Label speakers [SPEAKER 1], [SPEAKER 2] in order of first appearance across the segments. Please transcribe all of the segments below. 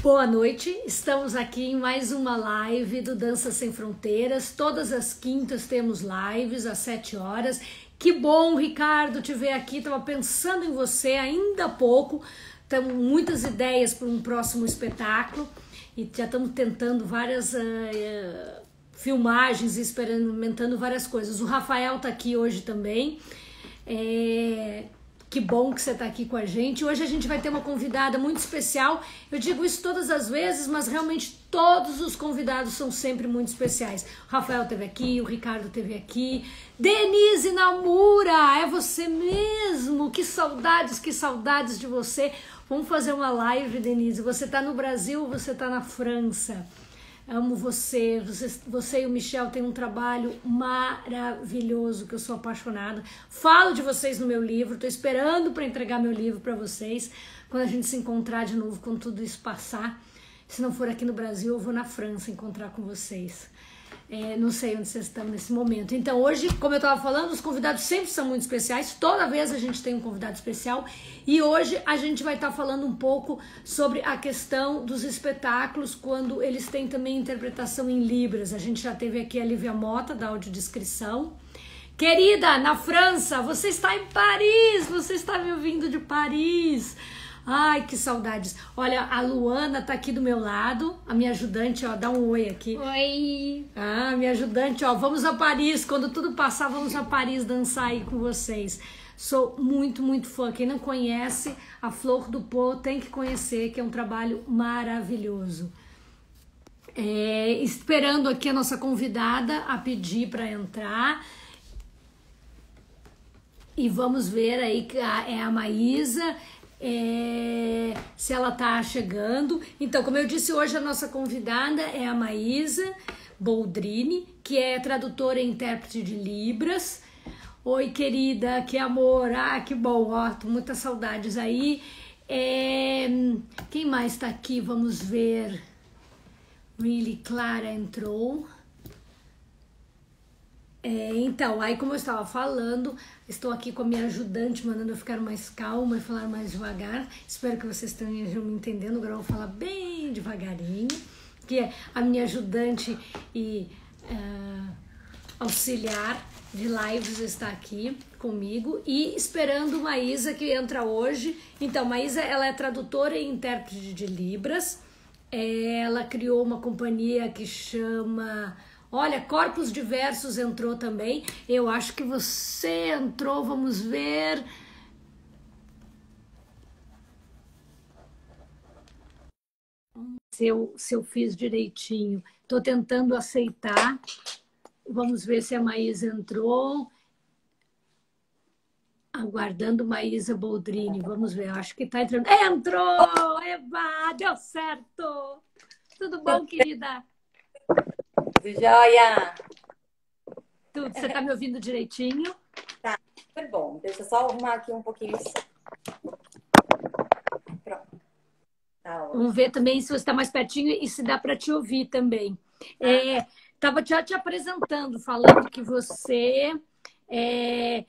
[SPEAKER 1] Boa noite, estamos aqui em mais uma live do Dança Sem Fronteiras. Todas as quintas temos lives às 7 horas. Que bom, Ricardo, te ver aqui. Estava pensando em você ainda há pouco. Temos muitas ideias para um próximo espetáculo e já estamos tentando várias filmagens e experimentando várias coisas. O Rafael está aqui hoje também. Que bom que você está aqui com a gente. Hoje a gente vai ter uma convidada muito especial. Eu digo isso todas as vezes, mas realmente todos os convidados são sempre muito especiais. O Rafael esteve aqui, o Ricardo esteve aqui. Denise Namura, é você mesmo. Que saudades de você. Vamos fazer uma live, Denise. Você está no Brasil ou você está na França? Amo você. Você e o Michel têm um trabalho maravilhoso que eu sou apaixonada. Falo de vocês no meu livro, estou esperando para entregar meu livro para vocês. Quando a gente se encontrar de novo, quando tudo isso passar. Se não for aqui no Brasil, eu vou na França encontrar com vocês. Não sei onde vocês estão nesse momento. Então hoje, como eu estava falando, os convidados sempre são muito especiais. Toda vez a gente tem um convidado especial. E hoje a gente vai estar falando um pouco sobre a questão dos espetáculos, quando eles têm também interpretação em Libras. A gente já teve aqui a Lívia Mota, da audiodescrição. Querida, na França, você está em Paris, você está me ouvindo de Paris. Ai, que saudades. Olha, a Luana tá aqui do meu lado, a minha ajudante, ó, dá um oi aqui.
[SPEAKER 2] Oi.
[SPEAKER 1] Ah, minha ajudante, ó, vamos a Paris, quando tudo passar, vamos a Paris dançar aí com vocês. Sou muito, muito fã. Quem não conhece a Flor do Pot tem que conhecer, que é um trabalho maravilhoso. Esperando aqui a nossa convidada a pedir para entrar. E vamos ver aí que é a Maísa. Se ela tá chegando. Então, como eu disse, hoje a nossa convidada é a Maísa Boldrini, que é tradutora e intérprete de Libras. Oi, querida, que amor, que bom, ó, tô muitas saudades aí. Quem mais tá aqui? Vamos ver. Really, Clara entrou. Então, aí como eu estava falando, estou aqui com a minha ajudante, mandando eu ficar mais calma e falar mais devagar. Espero que vocês estejam me entendendo. Agora eu vou falar bem devagarinho, que é a minha ajudante e auxiliar de lives está aqui comigo e esperando Maísa, que entra hoje. Então, Maísa, ela é tradutora e intérprete de Libras. Ela criou uma companhia que chama... Olha, Corpos Diversos entrou também. Eu acho que você entrou, vamos ver. Se eu fiz direitinho. Estou tentando aceitar. Vamos ver se a Maísa entrou. Aguardando Maísa Boldrini. Vamos ver, acho que está entrando. Entrou! Eba, deu certo! Tudo bom, querida?
[SPEAKER 3] Joia!
[SPEAKER 1] Tudo, você tá me ouvindo direitinho?
[SPEAKER 3] Tá, super bom. Deixa eu só arrumar aqui um pouquinho o som. Pronto. Tá,
[SPEAKER 1] vamos ver também se você está mais pertinho e se dá para te ouvir também. Tava já te apresentando, falando que você é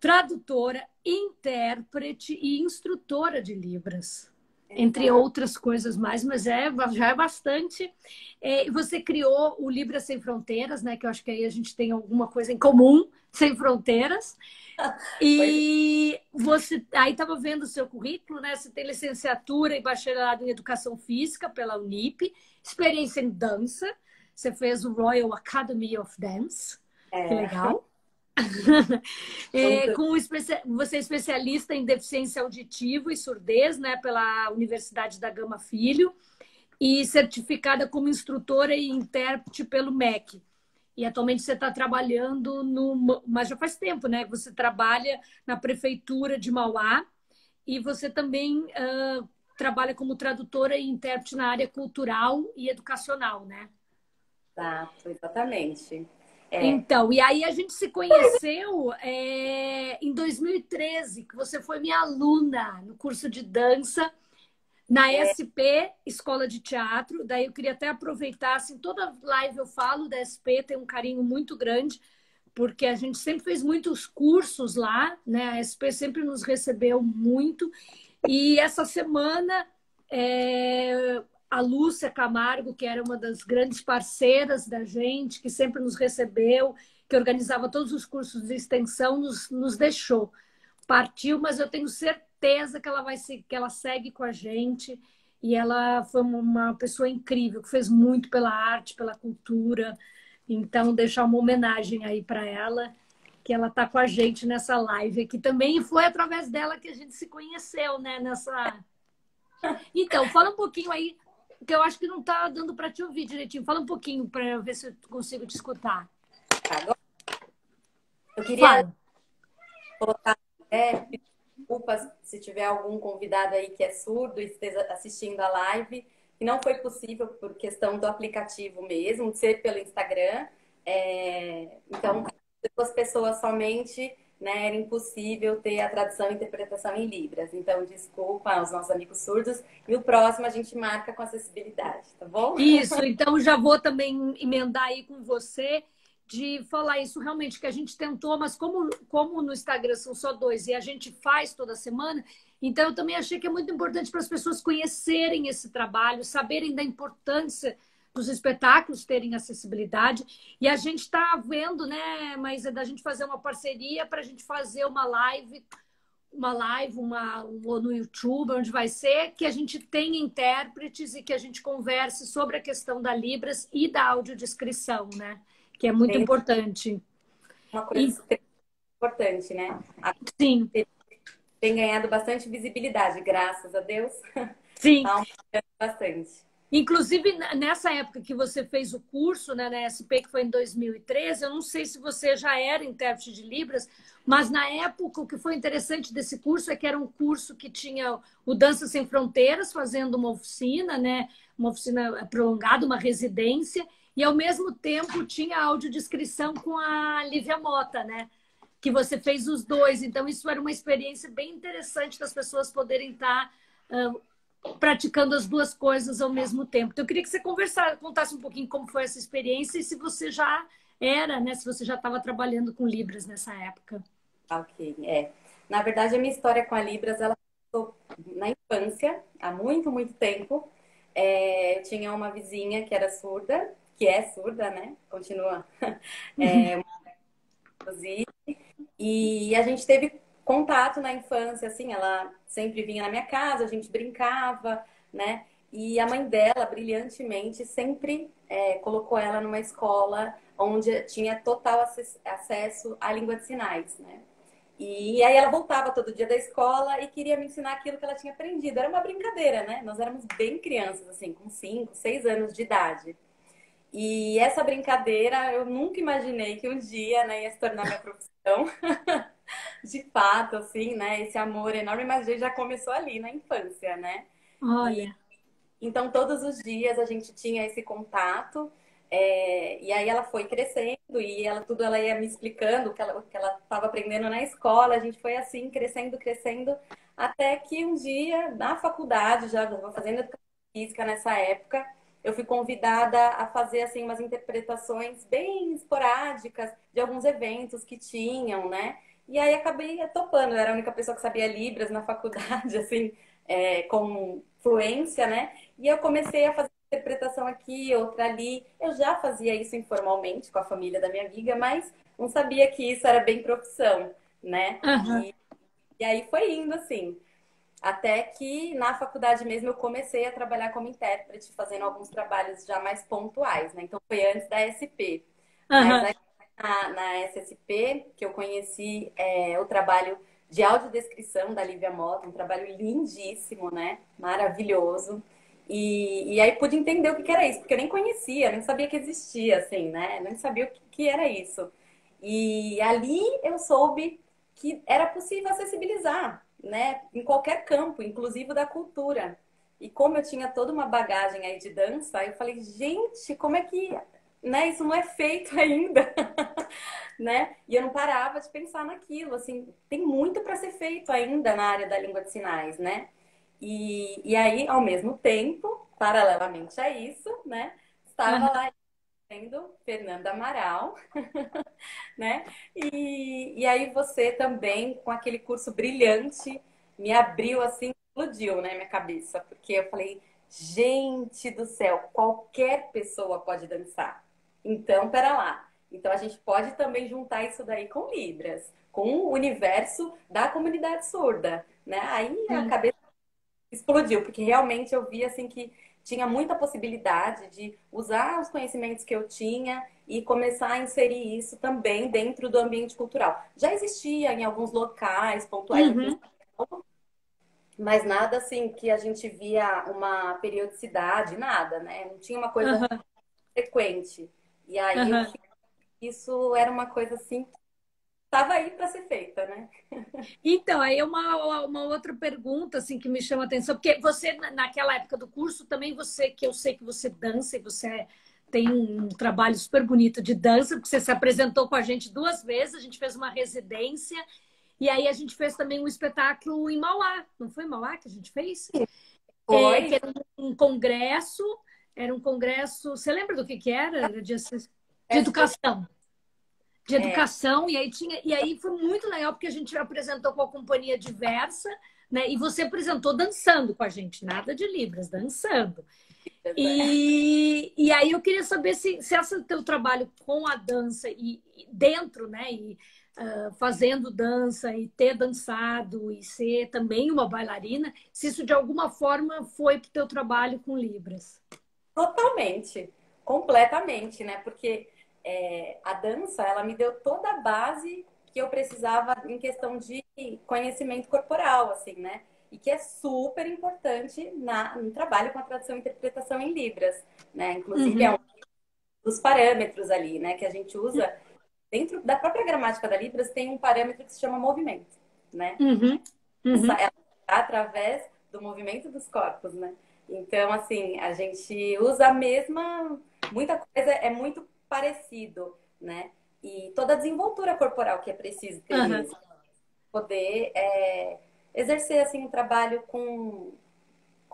[SPEAKER 1] tradutora, intérprete e instrutora de Libras. Entre outras coisas mais, mas já é bastante. Você criou o Libras Sem Fronteiras, né? Que eu acho que aí a gente tem alguma coisa em comum, sem fronteiras. E você aí estava vendo o seu currículo, né? Você tem licenciatura e bacharelado em Educação Física pela Unip, experiência em dança. Você fez o Royal Academy of Dance. Que legal. Você é especialista em deficiência auditiva e surdez, né, pela Universidade da Gama Filho, e certificada como instrutora e intérprete pelo MEC. E atualmente você está trabalhando mas já faz tempo, né? Você trabalha na prefeitura de Mauá e você também trabalha como tradutora e intérprete na área cultural e educacional, né?
[SPEAKER 3] Tá, exatamente.
[SPEAKER 1] Então, e aí a gente se conheceu em 2013, que você foi minha aluna no curso de dança na SP, Escola de Teatro. Daí eu queria até aproveitar, assim, toda live eu falo da SP, tem um carinho muito grande, porque a gente sempre fez muitos cursos lá, né? A SP sempre nos recebeu muito. E essa semana A Lúcia Camargo, que era uma das grandes parceiras da gente, que sempre nos recebeu, que organizava todos os cursos de extensão, nos deixou. Partiu, mas eu tenho certeza que que ela segue com a gente. E ela foi uma pessoa incrível, que fez muito pela arte, pela cultura. Então, deixar uma homenagem aí para ela, que ela está com a gente nessa live aqui também. E foi através dela que a gente se conheceu, né? Então, fala um pouquinho aí, que eu acho que não está dando para te ouvir direitinho. Fala um pouquinho para ver se eu consigo te escutar.
[SPEAKER 3] Agora, eu queria
[SPEAKER 1] Fala.
[SPEAKER 3] colocar, desculpas se tiver algum convidado aí que é surdo e esteja assistindo a live, e não foi possível por questão do aplicativo mesmo, de ser pelo Instagram. Então, duas pessoas somente, né, era impossível ter a tradução e interpretação em Libras. Então, desculpa aos nossos amigos surdos. E o próximo a gente marca com acessibilidade, tá bom?
[SPEAKER 1] Isso, então já vou também emendar aí com você de falar isso realmente que a gente tentou, mas como no Instagram são só dois e a gente faz toda semana, então eu também achei que é muito importante para as pessoas conhecerem esse trabalho, saberem da importância dos espetáculos terem acessibilidade. E a gente está vendo, né, mas é da gente fazer uma parceria para a gente fazer ou no YouTube, onde vai ser, que a gente tenha intérpretes e que a gente converse sobre a questão da Libras e da audiodescrição, né? Que é muito
[SPEAKER 3] Tem
[SPEAKER 1] importante.
[SPEAKER 3] uma
[SPEAKER 1] E,
[SPEAKER 3] coisa super importante, né?
[SPEAKER 1] sim,
[SPEAKER 3] Tem ganhado bastante visibilidade, graças a Deus.
[SPEAKER 1] sim.
[SPEAKER 3] Tá aumentando bastante.
[SPEAKER 1] Inclusive, nessa época que você fez o curso, né, na SP, que foi em 2013, eu não sei se você já era intérprete de Libras, mas na época o que foi interessante desse curso é que era um curso que tinha o Dança Sem Fronteiras fazendo uma oficina, né, uma oficina prolongada, uma residência, e ao mesmo tempo tinha a audiodescrição com a Lívia Mota, né, que você fez os dois. Então, isso era uma experiência bem interessante das pessoas poderem estar praticando as duas coisas ao mesmo tempo. Então, eu queria que você contasse um pouquinho como foi essa experiência e se você já era, né? Se você já estava trabalhando com Libras nessa época.
[SPEAKER 3] Ok, Na verdade, a minha história com a Libras, ela começou na infância, há muito, muito tempo. Eu tinha uma vizinha que era surda, que é surda, né? Continua, inclusive. E a gente teve contato na infância, assim, ela sempre vinha na minha casa, a gente brincava, né? E a mãe dela, brilhantemente, sempre colocou ela numa escola onde tinha total acesso à língua de sinais, né? E aí ela voltava todo dia da escola e queria me ensinar aquilo que ela tinha aprendido. Era uma brincadeira, né? Nós éramos bem crianças, assim, com 5, 6 anos de idade. E essa brincadeira eu nunca imaginei que um dia, né, ia se tornar minha profissão. De fato, assim, né? Esse amor enorme, mas já começou ali na infância, né? E
[SPEAKER 1] Olha,
[SPEAKER 3] então todos os dias a gente tinha esse contato, e aí ela foi crescendo e ela ia me explicando o que ela estava aprendendo na escola. A gente foi assim crescendo, crescendo, até que um dia na faculdade, já estava fazendo educação física nessa época, eu fui convidada a fazer assim umas interpretações bem esporádicas de alguns eventos que tinham, né? E aí acabei topando. Eu era a única pessoa que sabia Libras na faculdade, assim, com fluência, né? E eu comecei a fazer interpretação aqui, outra ali. Eu já fazia isso informalmente com a família da minha amiga, mas não sabia que isso era bem profissão, né?
[SPEAKER 1] uhum.
[SPEAKER 3] E aí foi indo assim. Até que na faculdade mesmo eu comecei a trabalhar como intérprete, fazendo alguns trabalhos já mais pontuais, né? Então foi antes da SP. Mas
[SPEAKER 1] Uhum.
[SPEAKER 3] aí na SSP que eu conheci o trabalho de audiodescrição da Lívia Mota, um trabalho lindíssimo, né? Maravilhoso. E aí pude entender o que era isso, porque eu nem conhecia, nem sabia que existia, assim, né? Nem sabia o que era isso. E ali eu soube que era possível acessibilizar, né? Em qualquer campo, inclusive o da cultura. E como eu tinha toda uma bagagem aí de dança, eu falei, gente, como é que, né? Isso não é feito ainda, né? E eu não parava de pensar naquilo, assim, tem muito para ser feito ainda na área da língua de sinais, né? E aí, ao mesmo tempo, paralelamente a isso, né? Estava
[SPEAKER 1] Uhum.
[SPEAKER 3] lá sendo Fernanda Amaral, né? E aí você também, com aquele curso brilhante, me abriu assim explodiu, né, minha cabeça, porque eu falei, gente do céu, qualquer pessoa pode dançar. Então, pera lá. Então, a gente pode também juntar isso daí com Libras, com o universo da comunidade surda, né? Aí a
[SPEAKER 1] Sim.
[SPEAKER 3] cabeça explodiu, porque realmente eu vi assim que tinha muita possibilidade de usar os conhecimentos que eu tinha e começar a inserir isso também dentro do ambiente cultural. Já existia em alguns locais pontuais aqui em
[SPEAKER 1] Uhum,
[SPEAKER 3] São Paulo, mas nada assim que a gente via uma periodicidade, nada, né? Não tinha uma coisa
[SPEAKER 1] aham,
[SPEAKER 3] frequente. E aí eu
[SPEAKER 1] aham.
[SPEAKER 3] isso era uma coisa assim que estava aí para ser feita, né?
[SPEAKER 1] Então, aí é uma outra pergunta assim que me chama a atenção, porque você, naquela época do curso, também você, que eu sei que você dança e você tem um trabalho super bonito de dança, porque você se apresentou com a gente 2 vezes, a gente fez uma residência, e aí a gente fez também um espetáculo em Mauá, não foi em Mauá que a gente fez? Que
[SPEAKER 3] Foi,
[SPEAKER 1] era era um congresso, você lembra do que era? Era de
[SPEAKER 3] acho que foi,
[SPEAKER 1] educação. De
[SPEAKER 3] é,
[SPEAKER 1] educação, e aí foi muito legal porque a gente apresentou com a companhia diversa, né? E você apresentou dançando com a gente, nada de Libras, dançando. E aí eu queria saber se esse teu trabalho com a dança e dentro, né? Fazendo dança e ter dançado e ser também uma bailarina, se isso de alguma forma foi para o teu trabalho com Libras.
[SPEAKER 3] totalmente, completamente, né? Porque a dança, ela me deu toda a base que eu precisava em questão de conhecimento corporal, assim, né? E que é super importante no trabalho com a tradução e interpretação em Libras, né? Inclusive, é
[SPEAKER 1] Uhum,
[SPEAKER 3] um dos parâmetros ali, né? Que a gente usa dentro da própria gramática da Libras, tem um parâmetro que se chama movimento, né?
[SPEAKER 1] uhum, uhum,
[SPEAKER 3] Ela tá através do movimento dos corpos, né? Então, assim, a gente usa a mesma. Muita coisa é muito parecido, né? E toda a desenvoltura corporal que é preciso ter
[SPEAKER 1] uhum.
[SPEAKER 3] mesmo. Poder exercer, assim, um trabalho com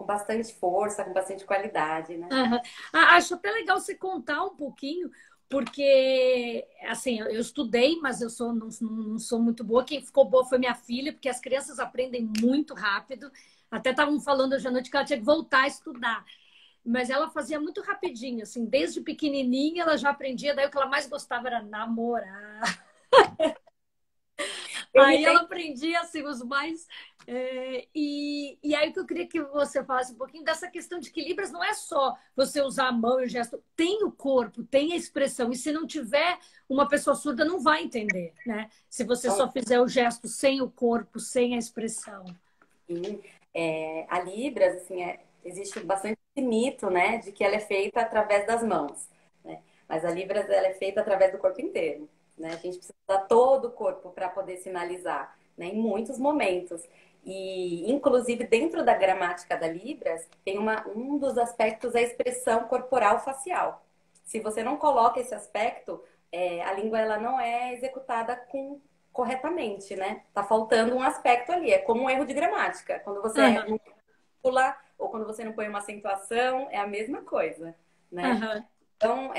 [SPEAKER 3] bastante força, com bastante qualidade, né?
[SPEAKER 1] Aham. Acho até legal você contar um pouquinho, porque assim, eu estudei, mas não sou muito boa. Quem ficou boa foi minha filha, porque as crianças aprendem muito rápido. Até estavam falando hoje à noite que ela tinha que voltar a estudar. Mas ela fazia muito rapidinho, assim, desde pequenininha ela já aprendia, daí o que ela mais gostava era namorar.
[SPEAKER 3] Eu me
[SPEAKER 1] Aí ela
[SPEAKER 3] lembro.
[SPEAKER 1] aprendia assim, os mais. E aí que eu queria que você falasse um pouquinho dessa questão de que Libras não é só você usar a mão e o gesto, tem o corpo, tem a expressão. E se não tiver, uma pessoa surda não vai entender, né? Se você só fizer o gesto sem o corpo, sem a expressão.
[SPEAKER 3] Sim, a Libras, assim, existe bastante esse mito, né, de que ela é feita através das mãos, né? Mas a Libras, ela é feita através do corpo inteiro, né? A gente precisa usar todo o corpo para poder sinalizar, né, em muitos momentos. E, inclusive, dentro da gramática da Libras, tem um dos aspectos é a expressão corporal facial. Se você não coloca esse aspecto, a língua ela não é executada corretamente, né? Tá faltando um aspecto ali. É como um erro de gramática. Quando você
[SPEAKER 1] Aham,
[SPEAKER 3] não pula ou quando você não põe uma acentuação, é a mesma coisa, né?
[SPEAKER 1] aham,
[SPEAKER 3] Então,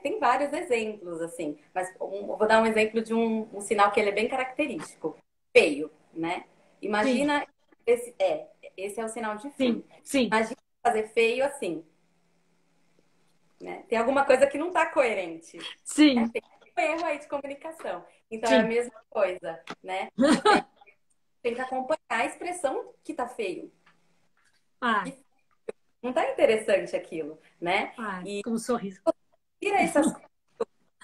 [SPEAKER 3] tem vários exemplos, assim. Mas eu vou dar um exemplo de um sinal que ele é bem característico. Feio, né?
[SPEAKER 1] sim,
[SPEAKER 3] Imagina, esse é o sinal de
[SPEAKER 1] sim,
[SPEAKER 3] feio.
[SPEAKER 1] sim,
[SPEAKER 3] Imagina fazer feio assim, né? Tem alguma coisa que não está coerente.
[SPEAKER 1] sim,
[SPEAKER 3] Tem um erro aí de comunicação. Então, é a
[SPEAKER 1] sim.
[SPEAKER 3] mesma coisa, né? Tem que acompanhar a expressão que tá feio.
[SPEAKER 1] Ai,
[SPEAKER 3] Que não tá interessante aquilo, né?
[SPEAKER 1] ai,
[SPEAKER 3] E
[SPEAKER 1] com um sorriso.
[SPEAKER 3] tira essas coisas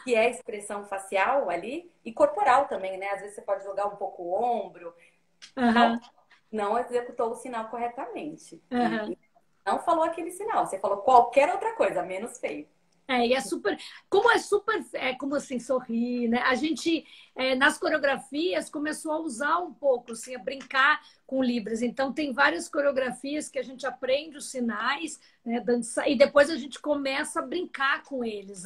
[SPEAKER 3] que é expressão facial ali e corporal também, né? Às vezes você pode jogar um pouco o ombro,
[SPEAKER 1] Aham,
[SPEAKER 3] não, não executou o sinal corretamente.
[SPEAKER 1] aham.
[SPEAKER 3] E não falou aquele sinal, você falou qualquer outra coisa, menos feio.
[SPEAKER 1] E é super. Como é super. É como assim, sorrir, né? A gente, nas coreografias, começou a usar um pouco, assim, a brincar com Libras. Então, tem várias coreografias que a gente aprende os sinais, né? Dançar, e depois a gente começa a brincar com eles.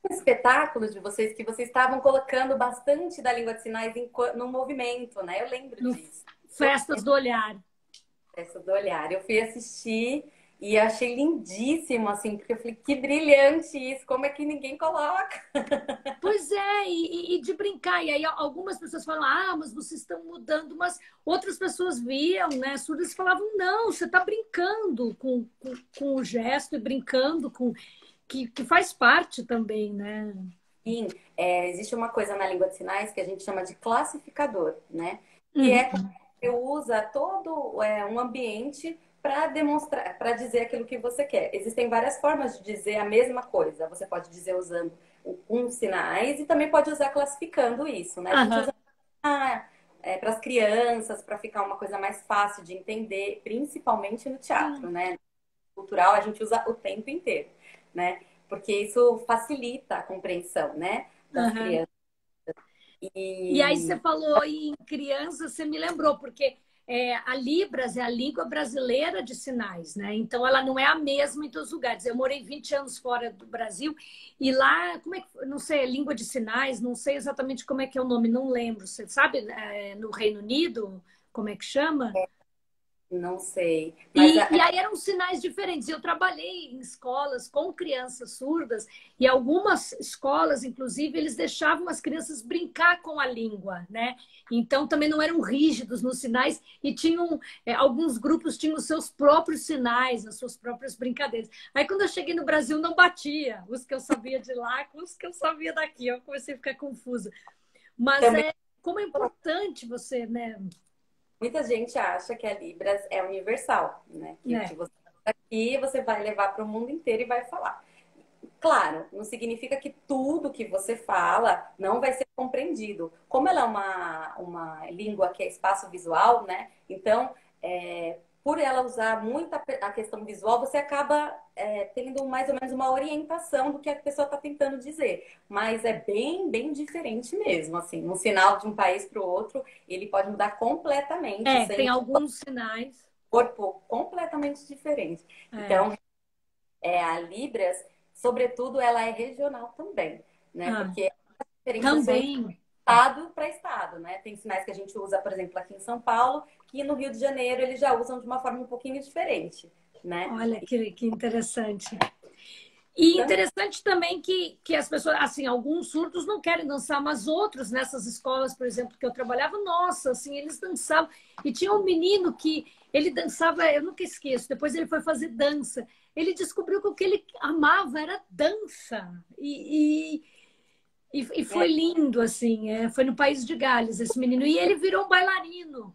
[SPEAKER 3] Espetáculos de vocês que vocês estavam colocando bastante da língua de sinais no movimento, né? Eu lembro
[SPEAKER 1] No
[SPEAKER 3] disso. Eu
[SPEAKER 1] Festas do Olhar.
[SPEAKER 3] Essa do olhar. Eu fui assistir E achei lindíssimo, assim, porque eu falei, que brilhante isso, como é que ninguém coloca?
[SPEAKER 1] Pois é, e de brincar. E aí algumas pessoas falam, ah, mas vocês estão mudando, mas outras pessoas viam, né? Surdas falavam, não, você está brincando com o gesto e brincando com que faz parte também, né?
[SPEAKER 3] Sim, existe uma coisa na língua de sinais que a gente chama de classificador, né? Que é quando
[SPEAKER 1] Uhum.
[SPEAKER 3] você usa todo um ambiente para demonstrar, para dizer aquilo que você quer. Existem várias formas de dizer a mesma coisa. Você pode dizer usando uns sinais e também pode usar classificando isso, né? A gente
[SPEAKER 1] Aham.
[SPEAKER 3] usa para as crianças, para ficar uma coisa mais fácil de entender, principalmente no teatro,
[SPEAKER 1] Sim.
[SPEAKER 3] né? Cultural, a gente usa o tempo inteiro, né? Porque isso facilita a compreensão, né? Das
[SPEAKER 1] Aham.
[SPEAKER 3] crianças.
[SPEAKER 1] E aí você
[SPEAKER 3] E
[SPEAKER 1] falou em criança, você me lembrou, porque a Libras é a língua brasileira de sinais, né? Então ela não é a mesma em todos os lugares. Eu morei 20 anos fora do Brasil e lá, como é que, não sei, é língua de sinais, não sei exatamente como é que é o nome, não lembro. Você sabe, no Reino Unido, como é que chama?
[SPEAKER 3] não sei, mas
[SPEAKER 1] E aí eram sinais diferentes. Eu trabalhei em escolas com crianças surdas e algumas escolas, inclusive, eles deixavam as crianças brincar com a língua, né? Então também não eram rígidos nos sinais e tinham alguns grupos tinham os seus próprios sinais, as suas próprias brincadeiras. Aí quando eu cheguei no Brasil não batia os que eu sabia de lá com os que eu sabia daqui. Eu comecei a ficar confusa. Mas
[SPEAKER 3] também
[SPEAKER 1] como é importante você, né?
[SPEAKER 3] muita gente acha que a Libras é universal, né? Que o que
[SPEAKER 1] Né?
[SPEAKER 3] você faz aqui você vai levar para o mundo inteiro e vai falar. Claro, não significa que tudo que você fala não vai ser compreendido. Como ela é uma língua que é espaço visual, né? Então, por ela usar muito a questão visual, você acaba tendo mais ou menos uma orientação do que a pessoa está tentando dizer. Mas é bem, bem diferente mesmo, assim. Um sinal de um país para o outro, ele pode mudar completamente,
[SPEAKER 1] Tem
[SPEAKER 3] sem
[SPEAKER 1] alguns sinais.
[SPEAKER 3] corpo completamente diferente.
[SPEAKER 1] É.
[SPEAKER 3] Então, a Libras, sobretudo, ela é regional também, né?
[SPEAKER 1] Ah,
[SPEAKER 3] Porque as diferenciações de
[SPEAKER 1] também.
[SPEAKER 3] estado para estado, né? Tem sinais que a gente usa, por exemplo, aqui em São Paulo, que no Rio de Janeiro eles já usam de uma forma um pouquinho diferente, né?
[SPEAKER 1] Olha que interessante. E
[SPEAKER 3] Também
[SPEAKER 1] interessante também que as pessoas, assim, alguns surdos não querem dançar, mas outros nessas escolas, por exemplo, que eu trabalhava, nossa, assim, eles dançavam. E tinha um menino que ele dançava, eu nunca esqueço, depois ele foi fazer dança. Ele descobriu que o que ele amava era dança. E
[SPEAKER 3] é,
[SPEAKER 1] foi lindo, assim, foi no País de Gales esse menino. E ele virou um bailarino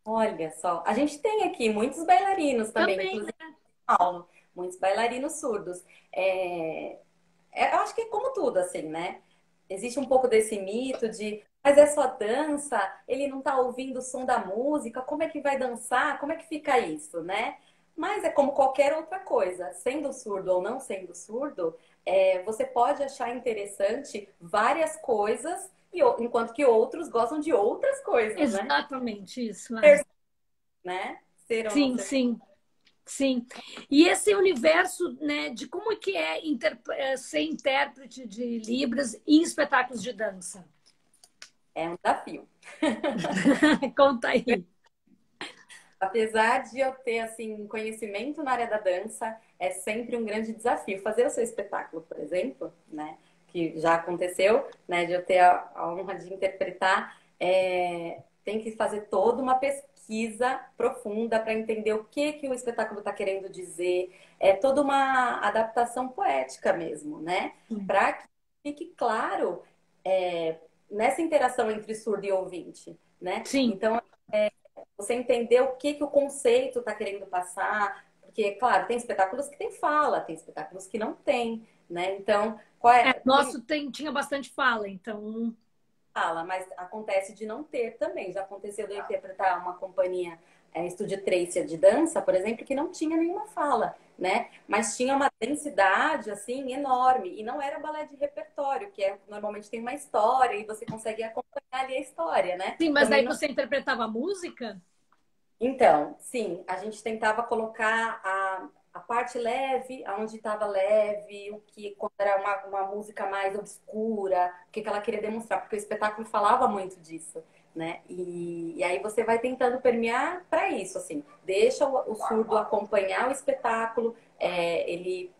[SPEAKER 3] olha só, a gente tem aqui muitos bailarinos também,
[SPEAKER 1] também,
[SPEAKER 3] inclusive
[SPEAKER 1] né?
[SPEAKER 3] em São Paulo, muitos bailarinos surdos. Eu acho que é como tudo, assim, né? Existe um pouco desse mito de, mas é só dança, ele não tá ouvindo o som da música, como é que vai dançar? Como é que fica isso, né? Mas é como qualquer outra coisa, sendo surdo ou não sendo surdo, você pode achar interessante várias coisas, enquanto que outros gostam de outras coisas, né?
[SPEAKER 1] Exatamente isso.
[SPEAKER 3] Ser, né? Ser ou não
[SPEAKER 1] Sim,
[SPEAKER 3] ser.
[SPEAKER 1] sim, sim. E esse universo, né, de como é que ser intérprete de Libras em espetáculos de dança?
[SPEAKER 3] É um desafio.
[SPEAKER 1] Conta aí.
[SPEAKER 3] Apesar de eu ter assim conhecimento na área da dança, é sempre um grande desafio. Fazer o seu espetáculo, por exemplo, né, que já aconteceu, né, de eu ter a honra de interpretar, tem que fazer toda uma pesquisa profunda para entender o que que o espetáculo está querendo dizer. É toda uma adaptação poética mesmo, né, para que fique claro nessa interação entre surdo e ouvinte, né?
[SPEAKER 1] Sim.
[SPEAKER 3] Então você entender o que que o conceito está querendo passar, porque, claro, tem espetáculos que tem fala, tem espetáculos que não tem, né? Então, qual é? Tem
[SPEAKER 1] Nosso tinha bastante fala, então.
[SPEAKER 3] fala, mas acontece de não ter também. Já aconteceu de eu interpretar uma companhia Estúdio Trécia de dança, por exemplo, que não tinha nenhuma fala, né? Mas tinha uma densidade, assim, enorme. E não era balé de repertório, que normalmente tem uma história e você consegue acompanhar ali a história, né?
[SPEAKER 1] Sim, mas daí
[SPEAKER 3] Também não.
[SPEAKER 1] você interpretava a música?
[SPEAKER 3] Então, sim, a gente tentava colocar a parte leve, aonde estava leve, o que quando era uma música mais obscura, o que que ela queria demonstrar, porque o espetáculo falava muito disso, né? E aí você vai tentando permear para isso, assim, deixa o surdo acompanhar o espetáculo, ele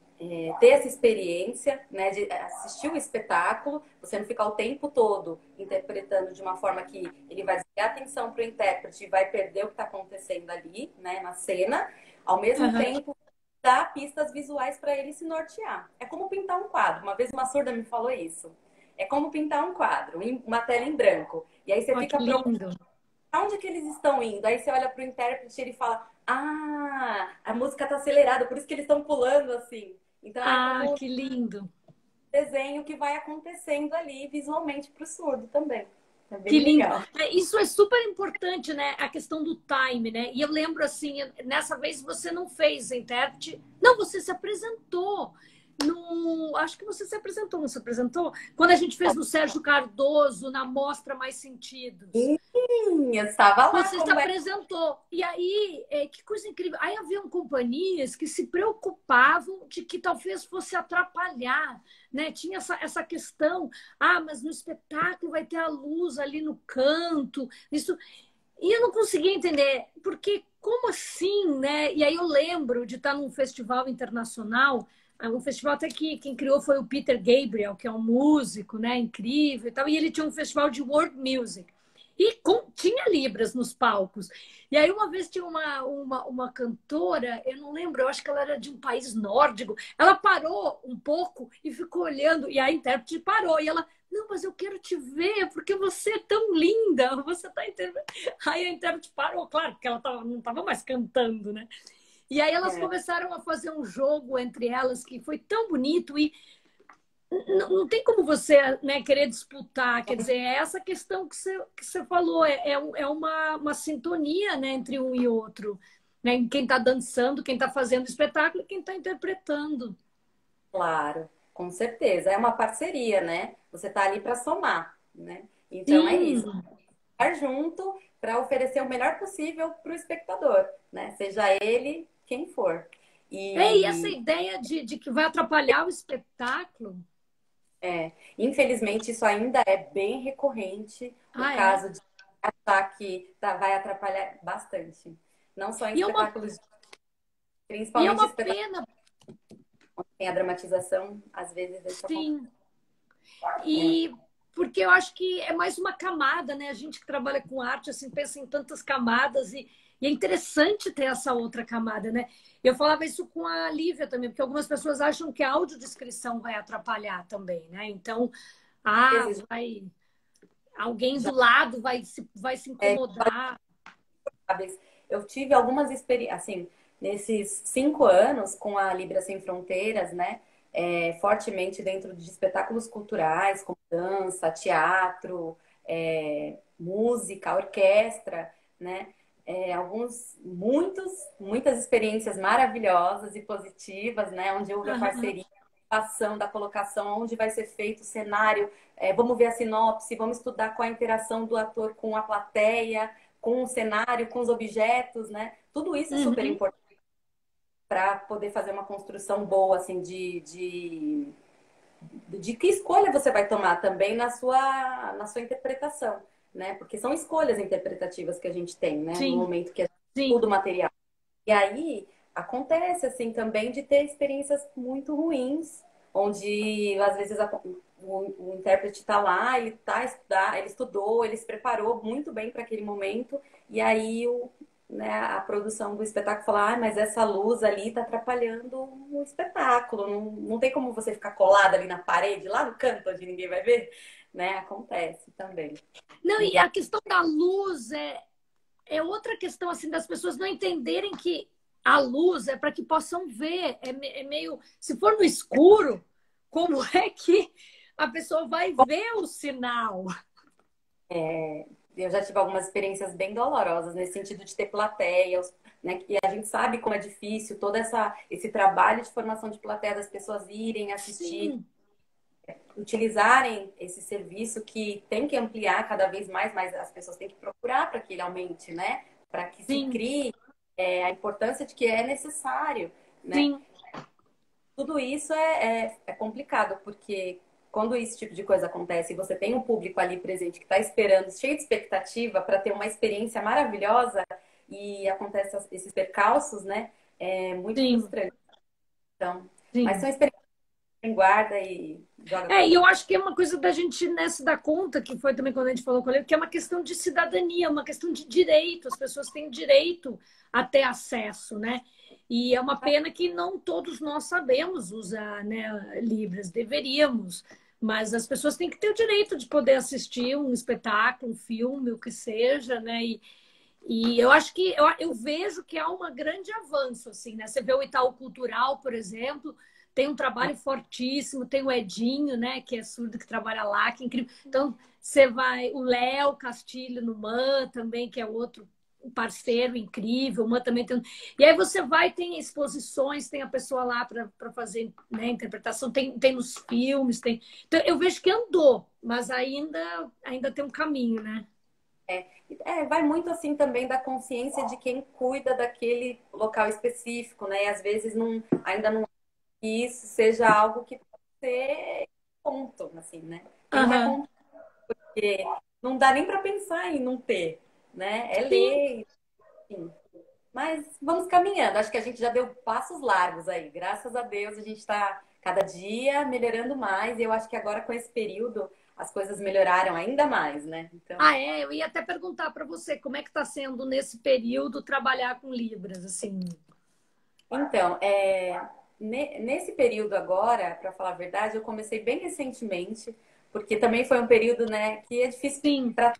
[SPEAKER 3] ter essa experiência, né, de assistir o espetáculo, você não ficar o tempo todo interpretando de uma forma que ele vai desviar a atenção para o intérprete e vai perder o que está acontecendo ali, né, na cena, ao mesmo
[SPEAKER 1] Aham.
[SPEAKER 3] tempo dar pistas visuais para ele se nortear. É como pintar um quadro. Uma vez uma surda me falou isso. É como pintar um quadro, uma tela em branco. E aí você
[SPEAKER 1] Ó, que
[SPEAKER 3] fica procurando
[SPEAKER 1] lindo.
[SPEAKER 3] onde que eles estão indo. Aí você olha para o intérprete e ele fala: Ah, a música está acelerada, por isso que eles estão pulando assim. Então é
[SPEAKER 1] Ah,
[SPEAKER 3] como um
[SPEAKER 1] que lindo.
[SPEAKER 3] desenho que vai acontecendo ali visualmente para o surdo também. É
[SPEAKER 1] Que
[SPEAKER 3] bem
[SPEAKER 1] lindo.
[SPEAKER 3] legal.
[SPEAKER 1] Isso é super importante, né? A questão do time, né? E eu lembro assim, nessa vez você não fez intérprete. Não, você se apresentou. No... Acho que você se apresentou, não se apresentou? Quando a gente fez no Sérgio Cardoso, na Mostra Mais Sentidos.
[SPEAKER 3] Sim, eu estava lá
[SPEAKER 1] Você se
[SPEAKER 3] como
[SPEAKER 1] apresentou. E aí, que coisa incrível. Aí haviam companhias que se preocupavam de que talvez fosse atrapalhar, né? Tinha essa questão, mas no espetáculo vai ter a luz ali no canto. Isso. E eu não conseguia entender, porque como assim, né? E aí eu lembro de estar num festival internacional, um festival até que quem criou foi o Peter Gabriel, que é um músico, né? Incrível e tal. E ele tinha um festival de world music. E tinha Libras nos palcos. E aí, uma vez tinha uma cantora, eu não lembro, eu acho que ela era de um país nórdico. Ela parou um pouco e ficou olhando, e a intérprete parou. E ela, não, mas eu quero te ver, porque você é tão linda, você tá entendendo. Aí a intérprete parou, claro, porque ela não estava mais cantando, né? E aí elas
[SPEAKER 3] é,
[SPEAKER 1] começaram a fazer um jogo entre elas que foi tão bonito e não tem como você, né, querer disputar. Quer dizer, é essa questão que você falou, é uma sintonia, né, entre um e outro. Né? Quem está dançando, quem está fazendo espetáculo e quem está interpretando.
[SPEAKER 3] claro, com certeza. É uma parceria, né? Você está ali para somar, né? Então é isso.
[SPEAKER 1] Sim.
[SPEAKER 3] Estar junto para oferecer o melhor possível para o espectador, né? Seja ele quem for.
[SPEAKER 1] E essa
[SPEAKER 3] E
[SPEAKER 1] ideia de que vai atrapalhar o espetáculo.
[SPEAKER 3] infelizmente isso ainda é bem recorrente, o
[SPEAKER 1] Ah, é?
[SPEAKER 3] caso de achar que vai atrapalhar bastante. Não só em
[SPEAKER 1] E é uma,
[SPEAKER 3] espetáculos,
[SPEAKER 1] e é
[SPEAKER 3] principalmente
[SPEAKER 1] uma
[SPEAKER 3] espetáculos
[SPEAKER 1] pena,
[SPEAKER 3] que tem a dramatização, às vezes isso acontece.
[SPEAKER 1] sim. E porque eu acho que é mais uma camada, né? A gente que trabalha com arte, assim, pensa em tantas camadas e é interessante ter essa outra camada, né? Eu falava isso com a Lívia também, porque algumas pessoas acham que a audiodescrição vai atrapalhar também, né? Então,
[SPEAKER 3] Vezes
[SPEAKER 1] vai alguém
[SPEAKER 3] já
[SPEAKER 1] do lado vai se
[SPEAKER 3] é,
[SPEAKER 1] incomodar.
[SPEAKER 3] sabe, eu tive algumas experiências, assim, nesses 5 anos com a Libras Sem Fronteiras, né? Fortemente dentro de espetáculos culturais, como dança, teatro, música, orquestra, né? Muitas experiências maravilhosas e positivas, né? Onde houve a
[SPEAKER 1] Aham.
[SPEAKER 3] parceria, a ação da colocação, onde vai ser feito o cenário, vamos ver a sinopse, vamos estudar qual a interação do ator com a plateia, com o cenário, com os objetos, né? Tudo isso é super
[SPEAKER 1] Uhum.
[SPEAKER 3] importante para poder fazer uma construção boa, assim, de que escolha você vai tomar também na sua interpretação, né? Porque são escolhas interpretativas que a gente tem, né? No
[SPEAKER 1] Sim,
[SPEAKER 3] momento que a gente
[SPEAKER 1] sim.
[SPEAKER 3] estuda o material. E aí acontece assim também de ter experiências muito ruins, onde às vezes o intérprete está lá, ele estudou, ele se preparou muito bem para aquele momento, e aí né, a produção do espetáculo fala, mas essa luz ali está atrapalhando o espetáculo, não tem como você ficar colada ali na parede, lá no canto onde ninguém vai ver, né? Acontece também.
[SPEAKER 1] Não, e
[SPEAKER 3] Então,
[SPEAKER 1] a questão da luz é outra questão assim das pessoas não entenderem que a luz é para que possam ver. É meio. Se for no escuro, como é que a pessoa vai ver o sinal?
[SPEAKER 3] eu já tive algumas experiências bem dolorosas nesse sentido de ter plateia, né? E a gente sabe como é difícil todo esse trabalho de formação de plateia das pessoas irem assistir,
[SPEAKER 1] Sim,
[SPEAKER 3] utilizarem esse serviço que tem que ampliar cada vez mais, mas as pessoas têm que procurar para que ele aumente, né? Para que se
[SPEAKER 1] sim,
[SPEAKER 3] crie a importância de que é necessário, né?
[SPEAKER 1] sim.
[SPEAKER 3] Tudo isso é complicado, porque quando esse tipo de coisa acontece e você tem um público ali presente que está esperando, cheio de expectativa para ter uma experiência maravilhosa e acontece esses percalços, né? É muito
[SPEAKER 1] Sim,
[SPEAKER 3] frustrante. Então, mas
[SPEAKER 1] sim.
[SPEAKER 3] são experiências que guarda e joga
[SPEAKER 1] E
[SPEAKER 3] fora.
[SPEAKER 1] eu acho que é uma coisa da gente nessa dar conta, que foi também quando a gente falou com ele, que é uma questão de cidadania, uma questão de direito. As pessoas têm direito a ter acesso, né? E é uma pena que não todos nós sabemos usar, né, Libras, deveríamos. Mas as pessoas têm que ter o direito de poder assistir um espetáculo, um filme, o que seja, né? E eu acho que eu vejo que há um grande avanço, assim, né? Você vê o Itaú Cultural, por exemplo, tem um trabalho fortíssimo, tem o Edinho, né, que é surdo, que trabalha lá, que é incrível. Então, você vai, o Léo Castilho no MAN também, que é outro parceiro incrível, o MAN também tem. E aí você vai, tem exposições, tem a pessoa lá para fazer, né, interpretação, tem nos filmes, tem. Então, eu vejo que andou, mas ainda tem um caminho, né?
[SPEAKER 3] Vai muito assim também da consciência de quem cuida daquele local específico, né? E às vezes ainda não que isso seja algo que pode ser ponto, assim, né? Tem que
[SPEAKER 1] Aham.
[SPEAKER 3] acontecer, porque não dá nem para pensar em não ter, né? É
[SPEAKER 1] Sim.
[SPEAKER 3] lei, enfim. Mas vamos caminhando. Acho que a gente já deu passos largos aí. Graças a Deus a gente está cada dia melhorando mais. E eu acho que agora com esse período as coisas melhoraram ainda mais, né? Então,
[SPEAKER 1] Eu ia até perguntar para você como é que está sendo nesse período trabalhar com Libras, assim.
[SPEAKER 3] então, nesse período agora, para falar a verdade, eu comecei bem recentemente, porque também foi um período, né, que é difícil
[SPEAKER 1] Sim.
[SPEAKER 3] para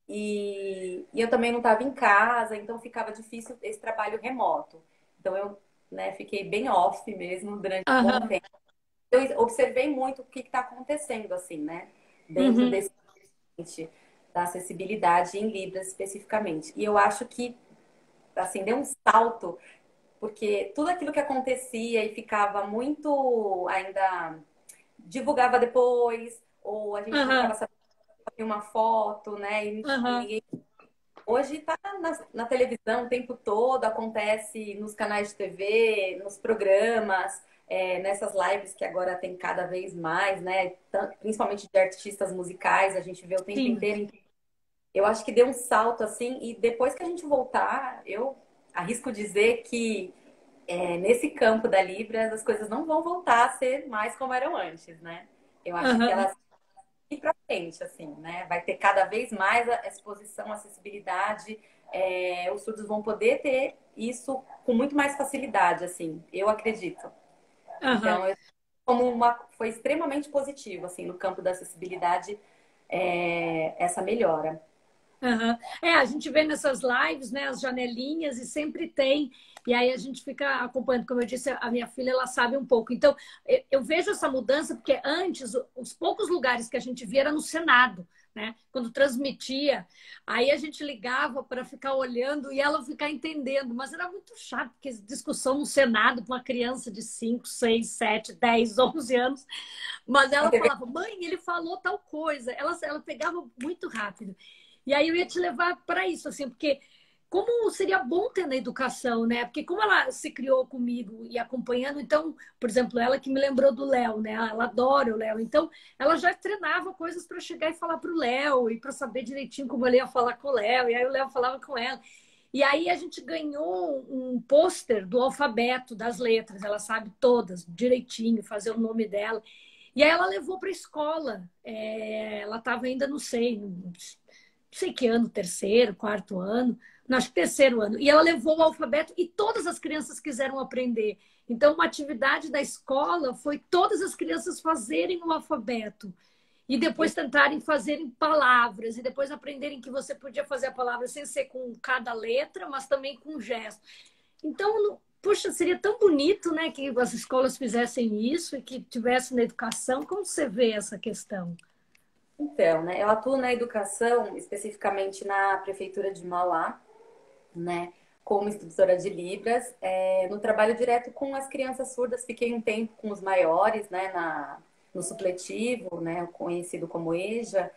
[SPEAKER 3] e eu também não estava em casa, então ficava difícil esse trabalho remoto. Então eu, né, fiquei bem off mesmo durante um bom
[SPEAKER 1] Aham.
[SPEAKER 3] tempo. Eu observei muito o que está acontecendo assim, né, dentro
[SPEAKER 1] Uhum.
[SPEAKER 3] desse ambiente da acessibilidade em Libras especificamente. E eu acho que assim deu um salto porque tudo aquilo que acontecia e ficava muito ainda divulgava depois, ou a gente não ficava
[SPEAKER 1] Aham.
[SPEAKER 3] sabendo de uma foto, né? E
[SPEAKER 1] Aham.
[SPEAKER 3] ninguém. Hoje está na televisão o tempo todo, acontece nos canais de TV, nos programas, nessas lives que agora tem cada vez mais, né? Principalmente de artistas musicais, a gente vê o tempo
[SPEAKER 1] Sim.
[SPEAKER 3] inteiro. Eu acho que deu um salto assim, e depois que a gente voltar, eu arrisco dizer que nesse campo da Libras, as coisas não vão voltar a ser mais como eram antes, né? Eu acho que
[SPEAKER 1] Aham.
[SPEAKER 3] elas ir para frente, assim, né? Vai ter cada vez mais a exposição, a acessibilidade. Os surdos vão poder ter isso com muito mais facilidade, assim, eu acredito.
[SPEAKER 1] Aham.
[SPEAKER 3] Então, foi extremamente positivo, assim, no campo da acessibilidade, essa melhora.
[SPEAKER 1] Aham. A gente vê nessas lives, né, as janelinhas e sempre tem. E aí a gente fica acompanhando, como eu disse, a minha filha ela sabe um pouco. Então, eu vejo essa mudança porque antes os poucos lugares que a gente via era no Senado, né? Quando transmitia, aí a gente ligava para ficar olhando e ela ficar entendendo, mas era muito chato, porque discussão no Senado com uma criança de 5, 6, 7, 10, 11 anos. Mas
[SPEAKER 3] Na
[SPEAKER 1] ela
[SPEAKER 3] TV,
[SPEAKER 1] falava, mãe, ele falou tal coisa. Ela pegava muito rápido. E aí eu ia te levar para isso, assim, porque como seria bom ter na educação, né? Porque como ela se criou comigo e acompanhando, então, por exemplo, ela que me lembrou do Léo, né? Ela adora o Léo. Então, ela já treinava coisas para chegar e falar para o Léo e para saber direitinho como ele ia falar com o Léo. E aí o Léo falava com ela. E aí a gente ganhou um pôster do alfabeto das letras. Ela sabe todas direitinho, fazer o nome dela. E aí ela levou para a escola. Ela estava ainda, não sei que ano, terceiro, quarto ano, não, acho que terceiro ano. E ela levou o alfabeto e todas as crianças quiseram aprender. Então, uma atividade da escola foi todas as crianças fazerem o alfabeto e depois tentarem fazer em palavras e depois aprenderem que você podia fazer a palavra sem ser com cada letra, mas também com gesto. Então, puxa, seria tão bonito, né, que as escolas fizessem isso e que tivesse na educação. Como você vê essa questão?
[SPEAKER 3] então, né? Eu atuo na educação, especificamente na Prefeitura de Mauá, né? Como instrutora de Libras, no trabalho direto com as crianças surdas, fiquei um tempo com os maiores, né? No supletivo, né? Conhecido como EJA,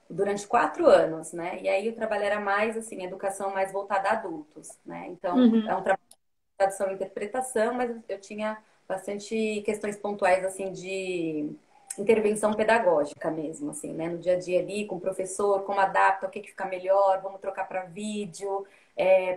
[SPEAKER 3] durante 4 anos, né? E aí o trabalho era mais, assim, educação mais voltada a adultos, né? Então, é
[SPEAKER 1] Uhum.
[SPEAKER 3] um trabalho de tradução e interpretação, mas eu tinha bastante questões pontuais, assim, de intervenção pedagógica mesmo, assim, né? No dia a dia ali, com o professor, como adapta, o que que fica melhor, vamos trocar para vídeo,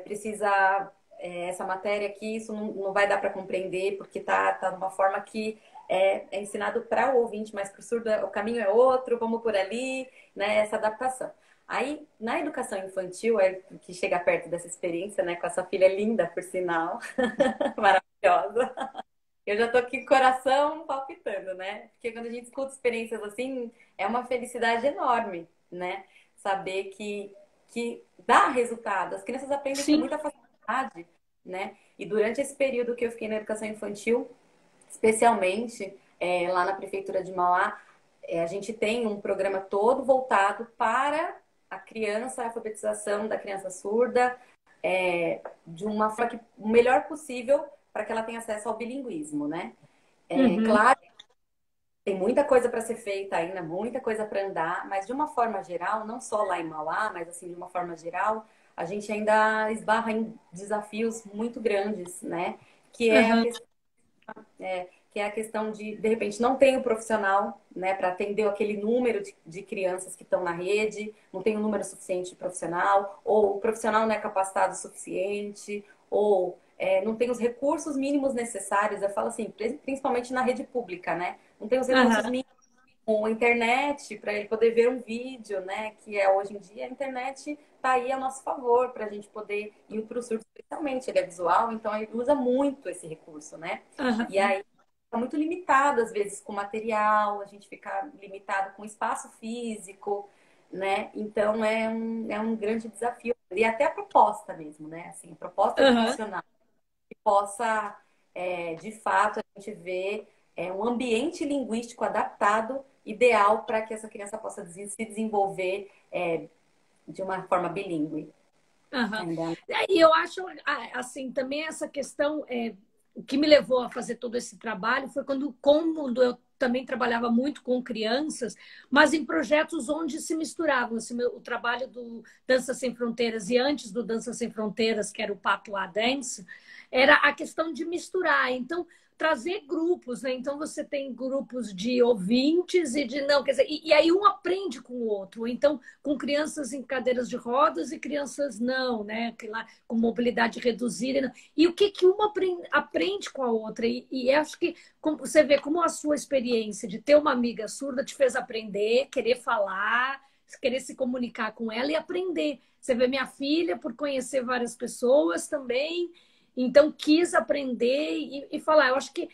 [SPEAKER 3] precisa essa matéria aqui, isso não vai dar para compreender, porque tá de uma forma que é ensinado para o ouvinte, mas para o surdo o caminho é outro, vamos por ali, né? Essa adaptação. Aí, na educação infantil, que chega perto dessa experiência, né, com essa filha linda, por sinal, maravilhosa. Eu já tô aqui com o coração palpitando, né? Porque quando a gente escuta experiências assim, é uma felicidade enorme, né? Saber que dá resultado. As crianças aprendem com
[SPEAKER 1] Sim.
[SPEAKER 3] muita facilidade, né? E durante esse período que eu fiquei na educação infantil, especialmente lá na prefeitura de Mauá, a gente tem um programa todo voltado para a criança, a alfabetização da criança surda, de uma forma o melhor possível para que ela tenha acesso ao bilinguismo, né?
[SPEAKER 1] Uhum.
[SPEAKER 3] Claro, tem muita coisa para ser feita ainda, muita coisa para andar, mas de uma forma geral, não só lá em Mauá, mas assim, de uma forma geral, a gente ainda esbarra em desafios muito grandes, né? Que é a
[SPEAKER 1] Aham.
[SPEAKER 3] questão que é a questão de repente, não tem o profissional, né, para atender aquele número de crianças que estão na rede, não tem um número suficiente de profissional, ou o profissional não é capacitado o suficiente, ou não tem os recursos mínimos necessários. Eu falo assim, principalmente na rede pública, né? Não tem os recursos
[SPEAKER 1] Aham.
[SPEAKER 3] mínimos com a internet para ele poder ver um vídeo, né? Que é hoje em dia a internet está aí a nosso favor para a gente poder ir para o surdo, especialmente ele é visual, então ele usa muito esse recurso, né? E
[SPEAKER 1] Aham.
[SPEAKER 3] aí fica muito limitado às vezes com material, a gente fica limitado com espaço físico, né? Então é um grande desafio e até a proposta mesmo, né? Assim, a proposta
[SPEAKER 1] Aham.
[SPEAKER 3] educacional que possa de fato a gente ver um ambiente linguístico adaptado ideal para que essa criança possa se desenvolver de uma forma bilíngue.
[SPEAKER 1] Aham.
[SPEAKER 3] Ainda.
[SPEAKER 1] E eu acho, assim, também essa questão, o que me levou a fazer todo esse trabalho foi como eu também trabalhava muito com crianças, mas em projetos onde se misturavam. Assim, o trabalho do Dança Sem Fronteiras e antes do Dança Sem Fronteiras, que era o Patois Dance, era a questão de misturar. Então, trazer grupos, né? Então você tem grupos de ouvintes e de não, quer dizer, e aí um aprende com o outro. Então, com crianças em cadeiras de rodas e crianças não, né? Que lá com mobilidade reduzida. Não. E o que uma aprende com a outra. E acho que você vê como a sua experiência de ter uma amiga surda te fez aprender, querer falar, querer se comunicar com ela e aprender. Você vê minha filha por conhecer várias pessoas também, então quis aprender e falar. Eu acho que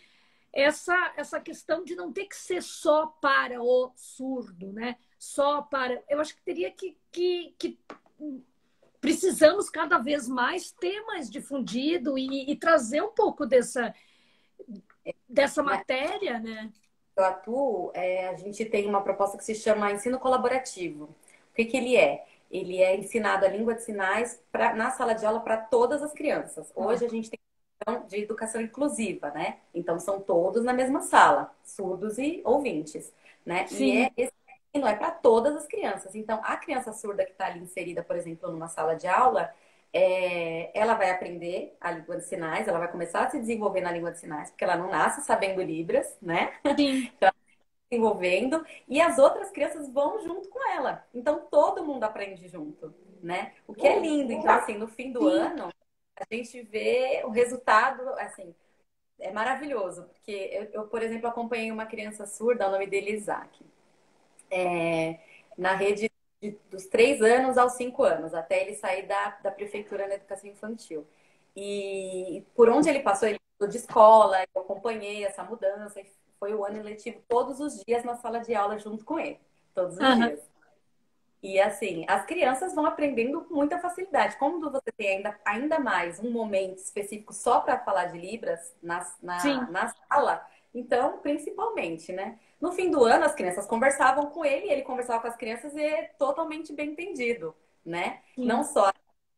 [SPEAKER 1] essa questão de não ter que ser só para o surdo, né? Só para. Eu acho que teria que precisamos cada vez mais ter mais difundido e trazer um pouco dessa
[SPEAKER 3] Na
[SPEAKER 1] matéria, né?
[SPEAKER 3] eu atuo, a gente tem uma proposta que se chama ensino colaborativo. O que que ele é? Ele é ensinado a língua de sinais na sala de aula para todas as crianças. Hoje a gente tem questão de educação inclusiva, né? Então são todos na mesma sala, surdos e ouvintes, né? E
[SPEAKER 1] Sim,
[SPEAKER 3] esse ensino é para todas as crianças. Então a criança surda que está ali inserida, por exemplo, numa sala de aula, ela vai aprender a língua de sinais, ela vai começar a se desenvolver na língua de sinais, porque ela não nasce sabendo Libras, né?
[SPEAKER 1] sim,
[SPEAKER 3] Desenvolvendo e as outras crianças vão junto com ela. Então todo mundo aprende junto, né? O que é lindo. Então assim, no fim do
[SPEAKER 1] sim.
[SPEAKER 3] ano, a gente vê o resultado, assim, é maravilhoso, porque eu, por exemplo, acompanhei uma criança surda, o nome dele é Isaac, na rede dos 3 anos aos 5 anos, até ele sair da prefeitura na educação infantil. E por onde ele passou, ele mudou de escola, eu acompanhei essa mudança, e foi o ano letivo todos os dias na sala de aula junto com ele, todos os
[SPEAKER 1] Aham,
[SPEAKER 3] dias. E assim, as crianças vão aprendendo com muita facilidade. Como você tem ainda mais um momento específico só para falar de Libras
[SPEAKER 1] sim,
[SPEAKER 3] na sala, então, principalmente, né? No fim do ano, as crianças conversavam com ele, ele conversava com as crianças e é totalmente bem entendido, né? Não
[SPEAKER 1] sim,
[SPEAKER 3] só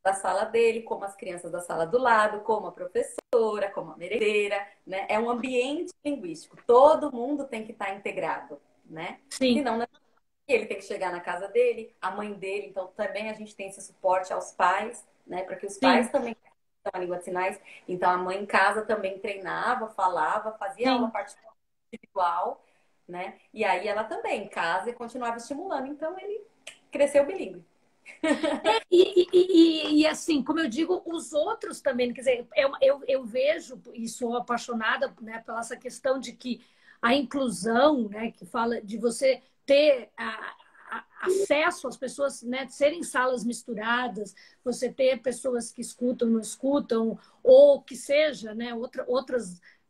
[SPEAKER 3] da sala dele, como as crianças da sala do lado, como a professora, como a merendeira, né? É um ambiente linguístico. Todo mundo tem que estar integrado, né?
[SPEAKER 1] sim,
[SPEAKER 3] Senão, ele tem que chegar na casa dele, a mãe dele, então também a gente tem esse suporte aos pais, né, para que os pais
[SPEAKER 1] sim,
[SPEAKER 3] também tenham a língua de sinais. Então a mãe em casa também treinava, falava, fazia aula
[SPEAKER 1] sim.
[SPEAKER 3] particular individual, né? E aí ela também, em casa, e continuava estimulando. Então ele cresceu bilíngue.
[SPEAKER 1] Assim, como eu digo, os outros também, quer dizer, eu vejo e sou apaixonada, né, pela essa questão de que a inclusão, né, que fala de você ter acesso às pessoas, né, serem salas misturadas, você ter pessoas que escutam, não escutam, ou que seja, né,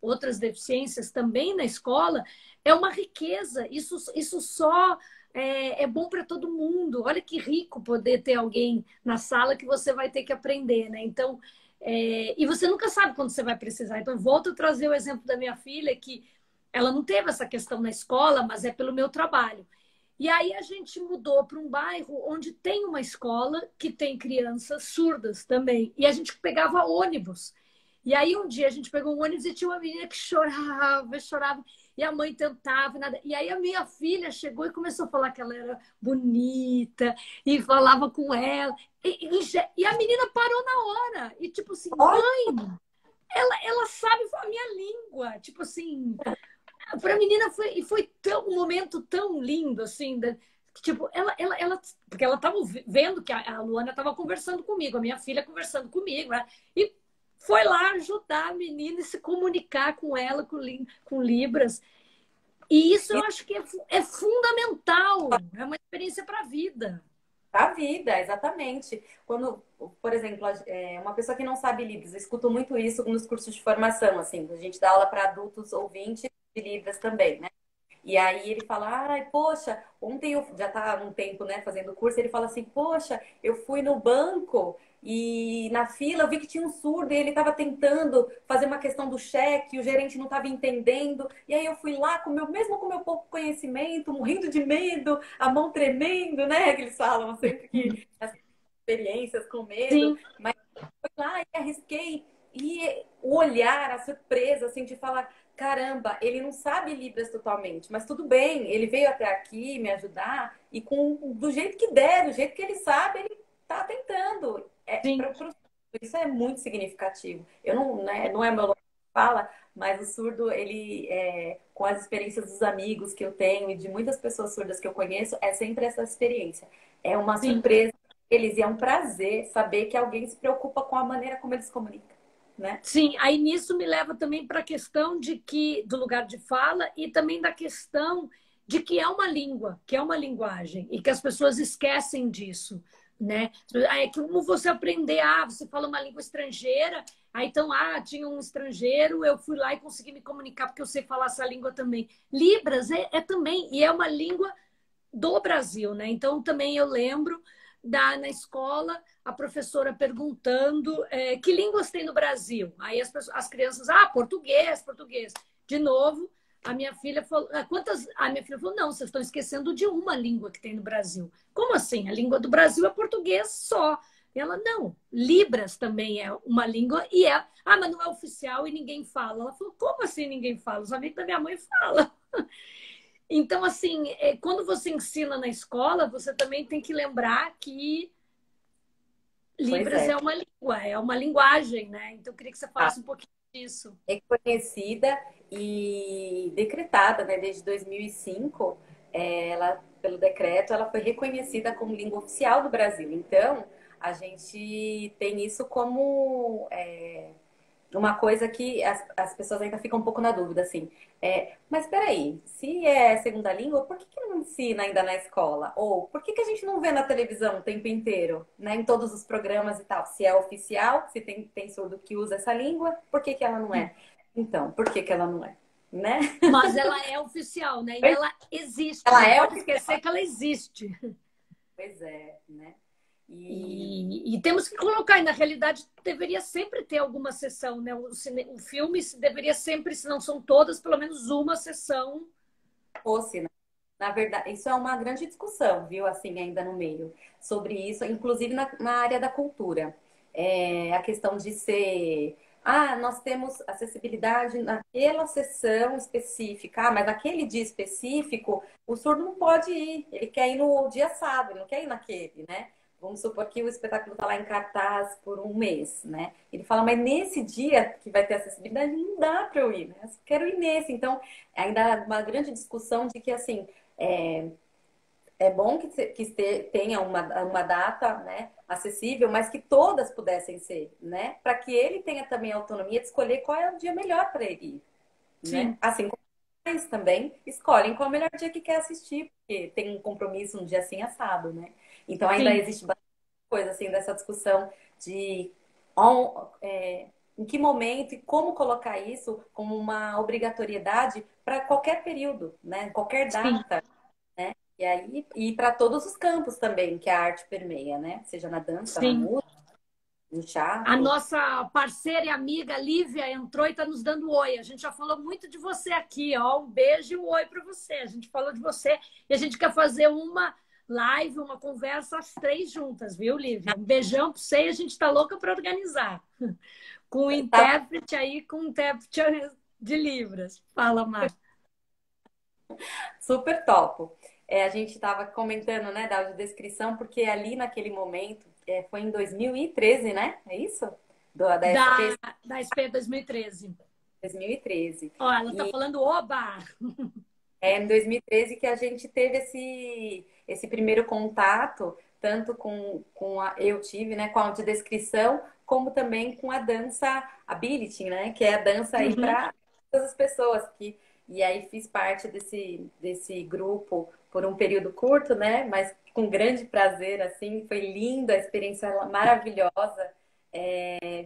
[SPEAKER 1] outras deficiências também na escola, é uma riqueza. Isso só é bom para todo mundo. Olha que rico poder ter alguém na sala que você vai ter que aprender, né? Então, e você nunca sabe quando você vai precisar. Então, volto a trazer o exemplo da minha filha, que ela não teve essa questão na escola, mas é pelo meu trabalho. E aí a gente mudou para um bairro onde tem uma escola que tem crianças surdas também. E a gente pegava ônibus. E aí um dia a gente pegou um ônibus e tinha uma menina que chorava, chorava. E a mãe tentava, nada. E aí a minha filha chegou e começou a falar que ela era bonita e falava com ela. E a menina parou na hora. E tipo assim,
[SPEAKER 3] Olha,
[SPEAKER 1] mãe, ela sabe a minha língua. Tipo assim, para a menina foi um momento tão lindo, assim, tipo, porque ela estava vendo que a Luana estava conversando comigo, a minha filha conversando comigo, né? E foi lá ajudar a menina e se comunicar com ela com Libras. E isso eu acho que é fundamental, é uma experiência para a vida.
[SPEAKER 3] a vida, exatamente. Quando, por exemplo, uma pessoa que não sabe Libras, eu escuto muito isso nos cursos de formação, assim, a gente dá aula para adultos ouvintes de Libras também, né? E aí ele fala, ai, poxa, ontem eu já tá há um tempo, né, fazendo curso, ele fala assim, poxa, eu fui no banco e na fila eu vi que tinha um surdo e ele estava tentando fazer uma questão do cheque, o gerente não estava entendendo. E aí eu fui lá, mesmo com meu pouco conhecimento, morrendo de medo, a mão tremendo, né? Que eles falam sempre que as experiências com medo,
[SPEAKER 1] Sim,
[SPEAKER 3] mas fui lá e arrisquei. E o olhar, a surpresa, assim, de falar, caramba, ele não sabe Libras totalmente, mas tudo bem, ele veio até aqui me ajudar e do jeito que der, do jeito que ele sabe, ele tá tentando.
[SPEAKER 1] sim.
[SPEAKER 3] Isso é muito significativo. Eu não, né, não é meu lugar de fala, mas o surdo, ele, com as experiências dos amigos que eu tenho e de muitas pessoas surdas que eu conheço, é sempre essa experiência. É uma
[SPEAKER 1] Sim.
[SPEAKER 3] surpresa para eles e é um prazer saber que alguém se preocupa com a maneira como eles se comunicam, né?
[SPEAKER 1] Sim, aí nisso me leva também para a questão do lugar de fala e também da questão de que é uma língua, que é uma linguagem e que as pessoas esquecem disso, né? É como você aprender, você fala uma língua estrangeira, aí então, tinha um estrangeiro, eu fui lá e consegui me comunicar porque eu sei falar essa língua também. Libras é também, e é uma língua do Brasil, né? Então também eu lembro na escola a professora perguntando que línguas tem no Brasil. Aí as crianças, português, português. De novo, a minha filha falou, quantas? A minha filha falou, não, vocês estão esquecendo de uma língua que tem no Brasil. Como assim? A língua do Brasil é português só. Ela, não, Libras também é uma língua e mas não é oficial e ninguém fala. Ela falou, como assim ninguém fala? Os amigos da minha mãe falam. Então, assim, quando você ensina na escola, você também tem que lembrar que
[SPEAKER 3] Pois
[SPEAKER 1] Libras
[SPEAKER 3] é.
[SPEAKER 1] é uma língua, é uma linguagem, né? Então, eu queria que você falasse um pouquinho disso.
[SPEAKER 3] Reconhecida e decretada, né, desde 2005, ela, pelo decreto, ela foi reconhecida como língua oficial do Brasil. Então, a gente tem isso como uma coisa que as pessoas ainda ficam um pouco na dúvida, assim. Mas peraí, se é segunda língua, por que não ensina ainda na escola? Ou por que a gente não vê na televisão o tempo inteiro, né? Em todos os programas e tal? Se é oficial, se tem surdo que usa essa língua, por que ela não é? Então, por que ela não é? Né?
[SPEAKER 1] Mas ela é oficial, né? E ela existe,
[SPEAKER 3] Ela
[SPEAKER 1] não
[SPEAKER 3] é
[SPEAKER 1] pode
[SPEAKER 3] oficial.
[SPEAKER 1] esquecer que ela existe.
[SPEAKER 3] Pois é, né? E
[SPEAKER 1] E temos que colocar, e na realidade deveria sempre ter alguma sessão, né? O filme deveria sempre, se não são todas, pelo menos uma sessão.
[SPEAKER 3] fosse, né? Na verdade, isso é uma grande discussão, viu, assim, ainda no meio, sobre isso, inclusive na área da cultura. A questão de ser, nós temos acessibilidade naquela sessão específica, mas naquele dia específico, o surdo não pode ir, ele quer ir no dia sábado, ele não quer ir naquele, né? vamos supor que o espetáculo está lá em cartaz por um mês, né? Ele fala, mas nesse dia que vai ter acessibilidade, não dá para eu ir, né? Eu só quero ir nesse. Então, ainda há uma grande discussão de que, assim, é bom tenha uma data, né, acessível, mas que todas pudessem ser, né? Para que ele tenha também a autonomia de escolher qual é o dia melhor para ele ir, né?
[SPEAKER 1] Sim,
[SPEAKER 3] Assim como eles também escolhem qual é o melhor dia que quer assistir, porque tem um compromisso um dia assim assado, né? Então ainda
[SPEAKER 1] sim.
[SPEAKER 3] existe bastante coisa assim dessa discussão de on- é, em que momento e como colocar isso como uma obrigatoriedade para qualquer período, né? Qualquer
[SPEAKER 1] Sim,
[SPEAKER 3] data, né? E aí e para todos os campos também que a arte permeia, né? Seja na dança, na
[SPEAKER 1] sim.
[SPEAKER 3] música, no
[SPEAKER 1] A
[SPEAKER 3] teatro.
[SPEAKER 1] nossa parceira e amiga Lívia entrou e está nos dando oi. A gente já falou muito de você aqui, ó. Um beijo e um oi para você. A gente falou de você e a gente quer fazer uma live, uma conversa às três juntas, viu, Lívia? Um beijão para você e a gente está louca para organizar. Com o
[SPEAKER 3] Tá
[SPEAKER 1] intérprete aí, com o intérprete de Libras. Fala, Mar.
[SPEAKER 3] super topo. A gente estava comentando, né, da audiodescrição, porque ali naquele momento, foi em 2013, né? É isso? Da
[SPEAKER 1] Da,
[SPEAKER 3] SP
[SPEAKER 1] da SP 2013.
[SPEAKER 3] 2013.
[SPEAKER 1] Ó, ela tá
[SPEAKER 3] E
[SPEAKER 1] falando oba!
[SPEAKER 3] é em 2013 que a gente teve esse primeiro contato, tanto eu tive, né, com a audiodescrição, como também com a dança ability, né, que é a dança aí
[SPEAKER 1] Uhum.
[SPEAKER 3] para todas as pessoas e aí fiz parte desse grupo por um período curto, né, mas com grande prazer, assim, foi linda, a experiência maravilhosa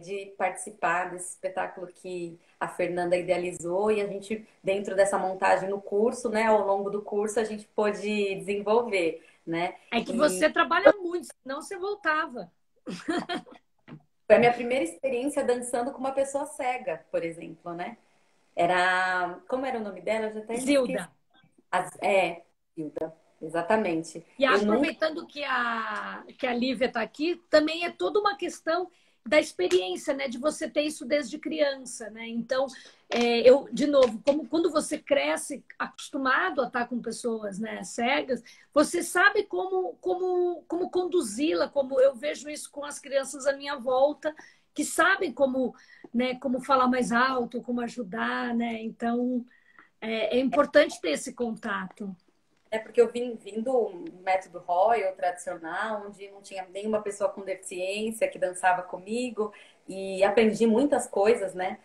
[SPEAKER 3] de participar desse espetáculo que a Fernanda idealizou e a gente, dentro dessa montagem no curso, né, ao longo do curso, a gente pôde desenvolver, né?
[SPEAKER 1] É que
[SPEAKER 3] E
[SPEAKER 1] você trabalha muito, senão você voltava.
[SPEAKER 3] foi a minha primeira experiência dançando com uma pessoa cega, por exemplo, né? Como era o nome dela? Eu já até me esqueci.
[SPEAKER 1] Zilda.
[SPEAKER 3] Hilda, exatamente.
[SPEAKER 1] E
[SPEAKER 3] Eu nunca
[SPEAKER 1] aproveitando que a Lívia está aqui, também é toda uma questão da experiência, né? De você ter isso desde criança, né? Então, eu, de novo, como quando você cresce acostumado a estar com pessoas, né, cegas, você sabe como conduzi-la, como eu vejo isso com as crianças à minha volta, que sabem como, né, como falar mais alto, como ajudar, né? Então, é importante ter esse contato.
[SPEAKER 3] porque eu vim do método Royal tradicional, onde não tinha nenhuma pessoa com deficiência que dançava comigo e aprendi muitas coisas, né?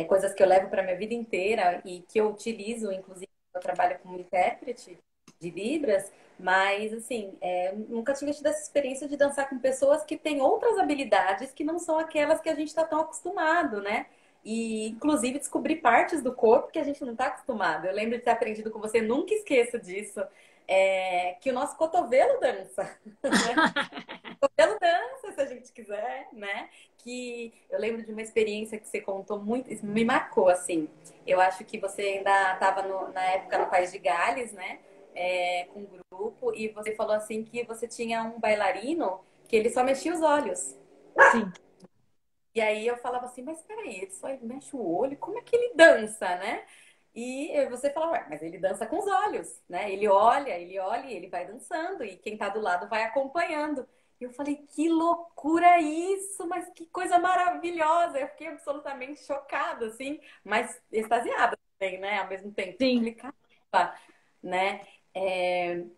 [SPEAKER 3] Coisas que eu levo para minha vida inteira e que eu utilizo, inclusive, eu trabalho como intérprete de Libras, mas assim, nunca tinha tido essa experiência de dançar com pessoas que têm outras habilidades que não são aquelas que a gente está tão acostumado, né? E, inclusive, descobrir partes do corpo que a gente não está acostumado. Eu lembro de ter aprendido com você, nunca esqueço disso, que o nosso cotovelo dança, né? O cotovelo dança, se a gente quiser, né? Que eu lembro de uma experiência que você contou muito, isso me marcou, assim. Eu acho que você ainda estava na época no País de Gales, né? Com um grupo, e você falou assim que você tinha um bailarino que ele só mexia os olhos.
[SPEAKER 1] Sim.
[SPEAKER 3] E aí eu falava assim, mas peraí, ele só mexe o olho, como é que ele dança, né? E você falava, ué, mas ele dança com os olhos, né? Ele olha e ele vai dançando, e quem tá do lado vai acompanhando. E eu falei, que loucura isso, mas que coisa maravilhosa! Eu fiquei absolutamente chocada, assim, mas extasiada também, né? Ao mesmo tempo. Eu
[SPEAKER 1] Sim.
[SPEAKER 3] falei, caramba, né?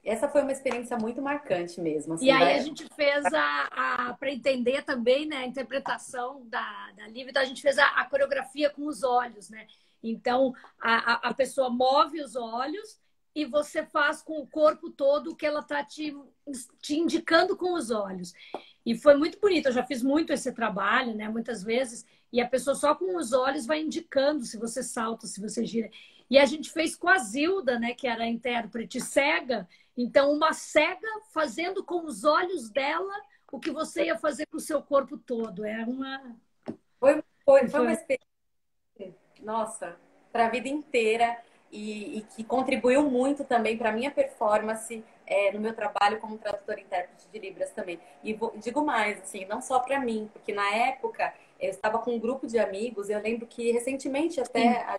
[SPEAKER 3] Essa foi uma experiência muito marcante mesmo,
[SPEAKER 1] E
[SPEAKER 3] assim,
[SPEAKER 1] aí a gente fez para entender também, né, a interpretação da Lívia, então a gente fez a coreografia com os olhos, né? Então a pessoa move os olhos e você faz com o corpo todo o que ela está te indicando com os olhos. E foi muito bonito, eu já fiz muito esse trabalho, né, muitas vezes, e a pessoa só com os olhos vai indicando se você salta, se você gira. E a gente fez com a Zilda, né, que era a intérprete cega, então, uma cega fazendo com os olhos dela o que você ia fazer com o seu corpo todo. É uma.
[SPEAKER 3] foi uma
[SPEAKER 1] Foi...
[SPEAKER 3] experiência, nossa, para a vida inteira e que contribuiu muito também para a minha performance no meu trabalho como tradutora e intérprete de Libras também. E digo mais, assim, não só para mim, porque na época eu estava com um grupo de amigos, eu lembro que recentemente
[SPEAKER 1] Sim,
[SPEAKER 3] até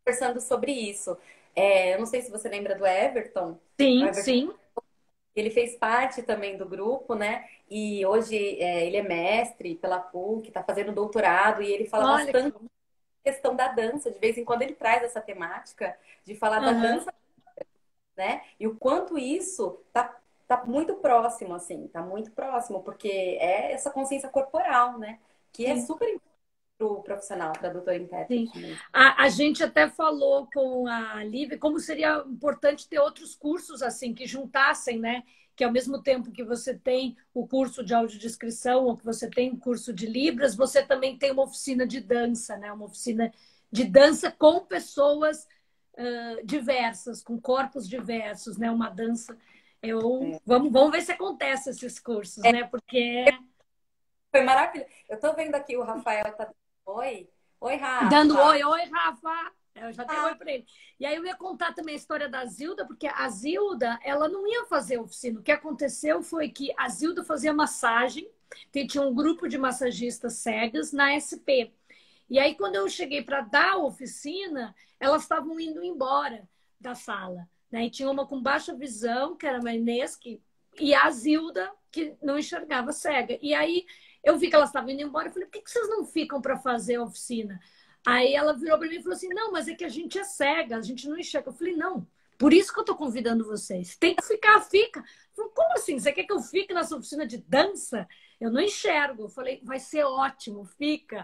[SPEAKER 3] conversando sobre isso. Eu não sei se você lembra do Everton. O
[SPEAKER 1] sim,
[SPEAKER 3] Everton
[SPEAKER 1] sim.
[SPEAKER 3] Ele fez parte também do grupo, né? E hoje ele é mestre pela PUC, está fazendo doutorado e ele fala
[SPEAKER 1] Olha que
[SPEAKER 3] bastante
[SPEAKER 1] bom.
[SPEAKER 3] da questão da dança. De vez em quando ele traz essa temática de falar da
[SPEAKER 1] Aham,
[SPEAKER 3] dança, né? E o quanto isso tá muito próximo, assim, tá muito próximo, porque é essa consciência corporal, né? Que é
[SPEAKER 1] sim.
[SPEAKER 3] super importante para o profissional, tradutor e
[SPEAKER 1] Sim.
[SPEAKER 3] intérprete mesmo.
[SPEAKER 1] A gente até falou com a Lívia como seria importante ter outros cursos assim, que juntassem, né? Que ao mesmo tempo que você tem o curso de audiodescrição ou que você tem o curso de Libras, você também tem uma oficina de dança, né? Uma oficina de dança com pessoas diversas, com corpos diversos, né? Uma dança. Vamos ver se acontece esses cursos, né? Porque
[SPEAKER 3] Foi maravilhoso. Eu tô vendo aqui o Rafael tá dando oi. Oi,
[SPEAKER 1] dando
[SPEAKER 3] Rafa.
[SPEAKER 1] oi, oi, Rafa. Eu já dei oi para ele. E aí eu ia contar também a história da Zilda, porque a Zilda, ela não ia fazer oficina. O que aconteceu foi que a Zilda fazia massagem, tinha um grupo de massagistas cegas na SP. E aí, quando eu cheguei para dar a oficina, elas estavam indo embora da sala. Né? E tinha uma com baixa visão, que era a Inês, e a Zilda, que não enxergava cega. E aí eu vi que elas estavam indo embora. Eu falei, por que vocês não ficam para fazer a oficina? Aí ela virou para mim e falou assim: não, mas é que a gente é cega, a gente não enxerga. Eu falei: não, por isso que eu estou convidando vocês. Tem que ficar, fica. Eu falei, como assim? Você quer que eu fique nessa oficina de dança? Eu não enxergo. Eu falei: vai ser ótimo, fica.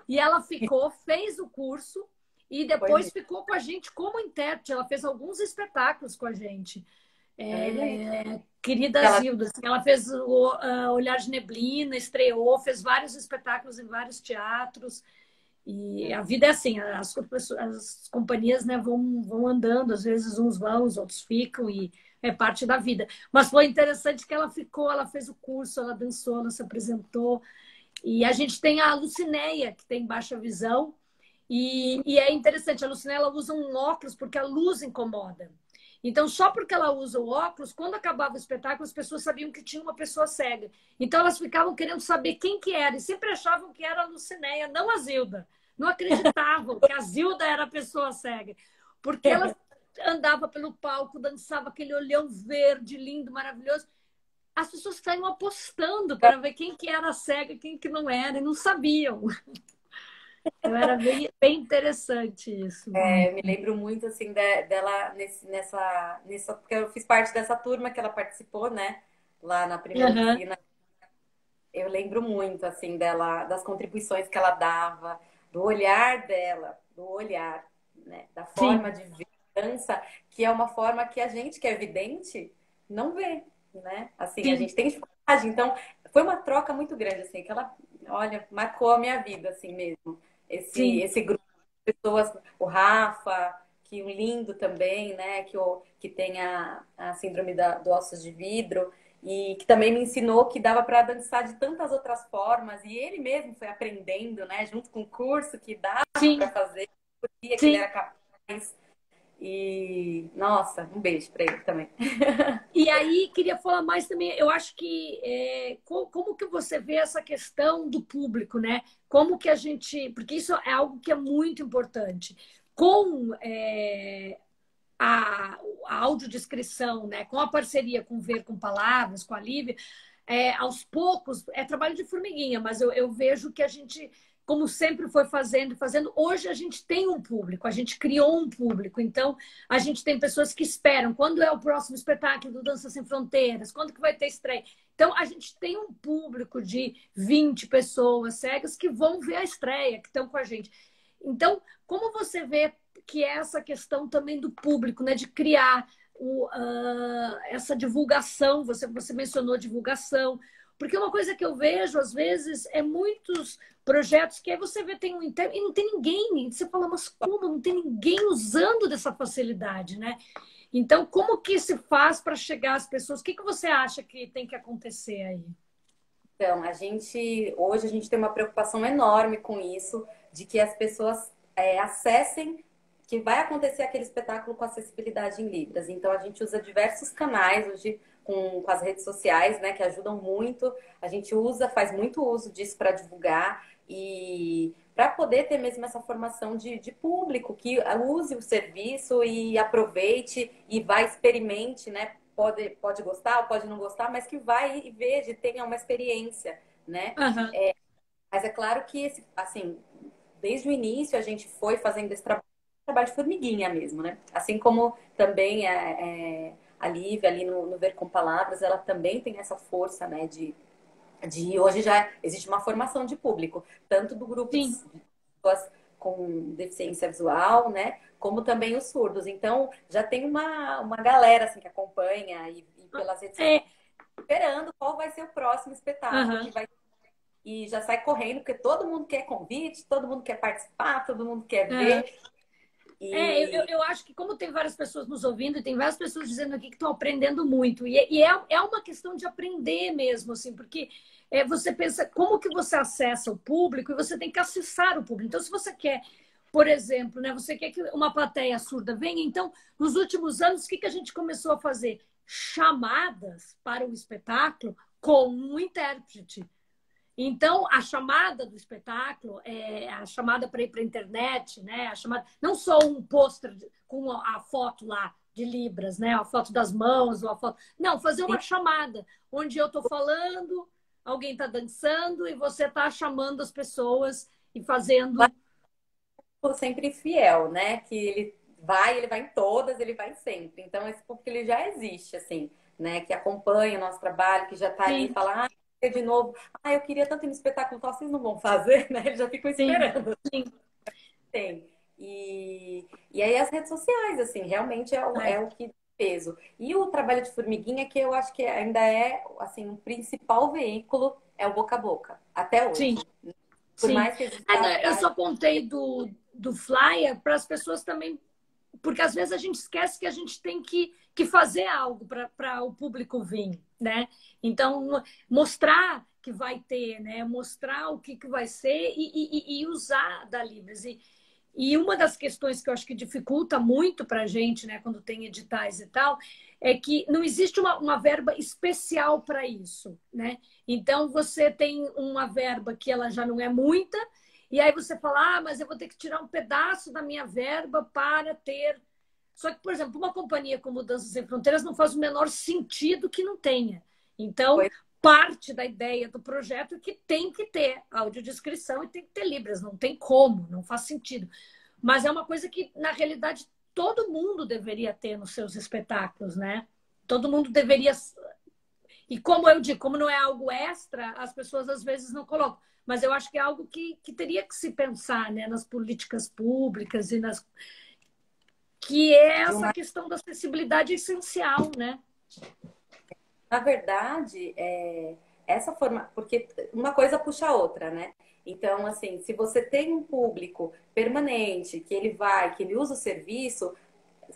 [SPEAKER 1] E ela ficou, fez o curso e
[SPEAKER 3] Foi
[SPEAKER 1] depois
[SPEAKER 3] mesmo.
[SPEAKER 1] ficou com a gente como intérprete. Ela fez alguns espetáculos com a gente.
[SPEAKER 3] Eu me lembro.
[SPEAKER 1] Querida
[SPEAKER 3] Ela
[SPEAKER 1] Zilda, assim, ela fez o Olhar de Neblina, estreou, fez vários espetáculos em vários teatros. E a vida é assim, as companhias, né, vão andando, às vezes uns vão, os outros ficam, e é parte da vida. Mas foi interessante que ela ficou, ela fez o curso, ela dançou, ela se apresentou. E a gente tem a Lucinéia, que tem baixa visão, e é interessante, a Lucinéia ela usa um óculos porque a luz incomoda. Então, só porque ela usa o óculos, quando acabava o espetáculo, as pessoas sabiam que tinha uma pessoa cega. Então, elas ficavam querendo saber quem que era, e sempre achavam que era a Lucinéia, não a Zilda. Não acreditavam que a Zilda era a pessoa cega. Porque ela andava pelo palco, dançava aquele olhão verde, lindo, maravilhoso. As pessoas saíam apostando para ver quem que era cega, quem que não era, e não sabiam. Então, era bem interessante isso.
[SPEAKER 3] eu me lembro muito assim dela nessa, porque eu fiz parte dessa turma que ela participou, né? Lá na primeira
[SPEAKER 1] Uhum.
[SPEAKER 3] oficina. Eu lembro muito assim dela, das contribuições que ela dava, do olhar dela, do olhar, né? Da forma
[SPEAKER 1] Sim,
[SPEAKER 3] de ver a dança, que é uma forma que a gente que é vidente não vê, né? Assim, a
[SPEAKER 1] sim,
[SPEAKER 3] gente tem dificuldade. Então, foi uma troca muito grande assim, que ela, olha, marcou a minha vida assim mesmo.
[SPEAKER 1] sim.
[SPEAKER 3] Esse grupo de pessoas, o Rafa, que o lindo também, né? Que tem a síndrome do ossos de vidro e que também me ensinou que dava para dançar de tantas outras formas e ele mesmo foi aprendendo, né, junto com o curso que dava para
[SPEAKER 1] Sim,
[SPEAKER 3] fazer, que ele
[SPEAKER 1] sim.
[SPEAKER 3] era capaz. E nossa, um beijo para ele também.
[SPEAKER 1] E aí, queria falar mais também, eu acho que como que você vê essa questão do público, né? Como que a gente. Porque isso é algo que é muito importante. Com a, a audiodescrição, né? Com a parceria com o Ver com Palavras, com a Lívia, aos poucos, é trabalho de formiguinha, mas eu vejo que a gente, como sempre foi fazendo, hoje a gente tem um público, a gente criou um público, então a gente tem pessoas que esperam quando é o próximo espetáculo do Dança Sem Fronteiras, quando que vai ter estreia. Então, a gente tem um público de 20 pessoas cegas que vão ver a estreia, que estão com a gente. Então, como você vê que é essa questão também do público, né, de criar essa divulgação, você mencionou divulgação, porque uma coisa que eu vejo, às vezes, é muitos projetos que aí você vê tem um interno e não tem ninguém, e você fala, mas como? Não tem ninguém usando dessa facilidade, né? Então, como que se faz para chegar às pessoas? O que você acha que tem que acontecer aí?
[SPEAKER 3] Então, hoje a gente tem uma preocupação enorme com isso, de que as pessoas acessem, que vai acontecer aquele espetáculo com acessibilidade em Libras. Então, a gente usa diversos canais hoje com as redes sociais, né, que ajudam muito. A gente faz muito uso disso para divulgar e para poder ter mesmo essa formação de público que use o serviço e aproveite e vá experimente, né? pode gostar ou pode não gostar, mas que vai e veja, e tenha uma experiência, né?
[SPEAKER 1] Aham.
[SPEAKER 3] Mas é claro que, assim, desde o início a gente foi fazendo esse trabalho de formiguinha mesmo, né? Assim como também a Lívia ali no Ver com Palavras, ela também tem essa força, né? De hoje já existe uma formação de público, tanto do grupo de
[SPEAKER 1] Sim.
[SPEAKER 3] pessoas com deficiência visual, né? Como também os surdos. Então, já tem uma galera assim, que acompanha e pelas redes sociais
[SPEAKER 1] É.
[SPEAKER 3] esperando qual vai ser o próximo espetáculo
[SPEAKER 1] Aham.
[SPEAKER 3] que vai. E já sai correndo, porque todo mundo quer convite, todo mundo quer participar, todo mundo quer
[SPEAKER 1] Aham.
[SPEAKER 3] ver.
[SPEAKER 1] Eu,
[SPEAKER 3] E
[SPEAKER 1] eu acho que como tem várias pessoas nos ouvindo e tem várias pessoas dizendo aqui que estão aprendendo muito. E é uma questão de aprender mesmo, assim, porque você pensa como que você acessa o público e você tem que acessar o público. Então, se você quer, por exemplo, né, você quer que uma plateia surda venha, então, nos últimos anos, o que a gente começou a fazer? Chamadas para o espetáculo com um intérprete. Então, a chamada do espetáculo, a chamada para ir para a internet, né? A chamada, não só um pôster com a foto lá de Libras, né? A foto das mãos, ou a foto. Não, fazer uma chamada onde eu estou falando, alguém está dançando e você está chamando as pessoas e fazendo.
[SPEAKER 3] sempre fiel, né? Que ele vai em todas, ele vai sempre. Então, esse público ele já existe, assim, né? Que acompanha o nosso trabalho, que já tá ali e
[SPEAKER 1] Sim,
[SPEAKER 3] fala, de novo, eu queria tanto ir no espetáculo, tal, vocês não vão fazer, né? Eles já ficam
[SPEAKER 1] sim,
[SPEAKER 3] esperando.
[SPEAKER 1] sim.
[SPEAKER 3] Tem. E aí as redes sociais, assim, realmente é o que dá peso. E o trabalho de formiguinha, que eu acho que ainda é, assim, o principal veículo é o boca a boca, até
[SPEAKER 1] Sim.
[SPEAKER 3] hoje. Por
[SPEAKER 1] Sim.
[SPEAKER 3] mais que exista
[SPEAKER 1] Não, eu
[SPEAKER 3] várias.
[SPEAKER 1] só contei do flyer para as pessoas também, porque às vezes a gente esquece que a gente tem que fazer algo para o público vir, né? Então, mostrar que vai ter, né? Mostrar o que vai ser e usar da Libras. E uma das questões que eu acho que dificulta muito para a gente, né, quando tem editais e tal, é que não existe uma verba especial para isso, né? Então você tem uma verba que ela já não é muita, e aí você fala, mas eu vou ter que tirar um pedaço da minha verba para ter. Só que, por exemplo, uma companhia como Danças Sem Fronteiras não faz o menor sentido que não tenha. Então, parte da ideia do projeto é que tem que ter audiodescrição e tem que ter Libras, não tem como, não faz sentido. Mas é uma coisa que, na realidade, todo mundo deveria ter nos seus espetáculos, né? Todo mundo deveria. E como eu digo, como não é algo extra, as pessoas às vezes não colocam. Mas eu acho que é algo que teria que se pensar, né? Nas políticas públicas e nas. Que é
[SPEAKER 3] De
[SPEAKER 1] essa
[SPEAKER 3] uma...
[SPEAKER 1] questão da acessibilidade essencial, né?
[SPEAKER 3] Na verdade, essa forma, porque uma coisa puxa a outra, né? Então, assim, se você tem um público permanente, que ele vai, que ele usa o serviço,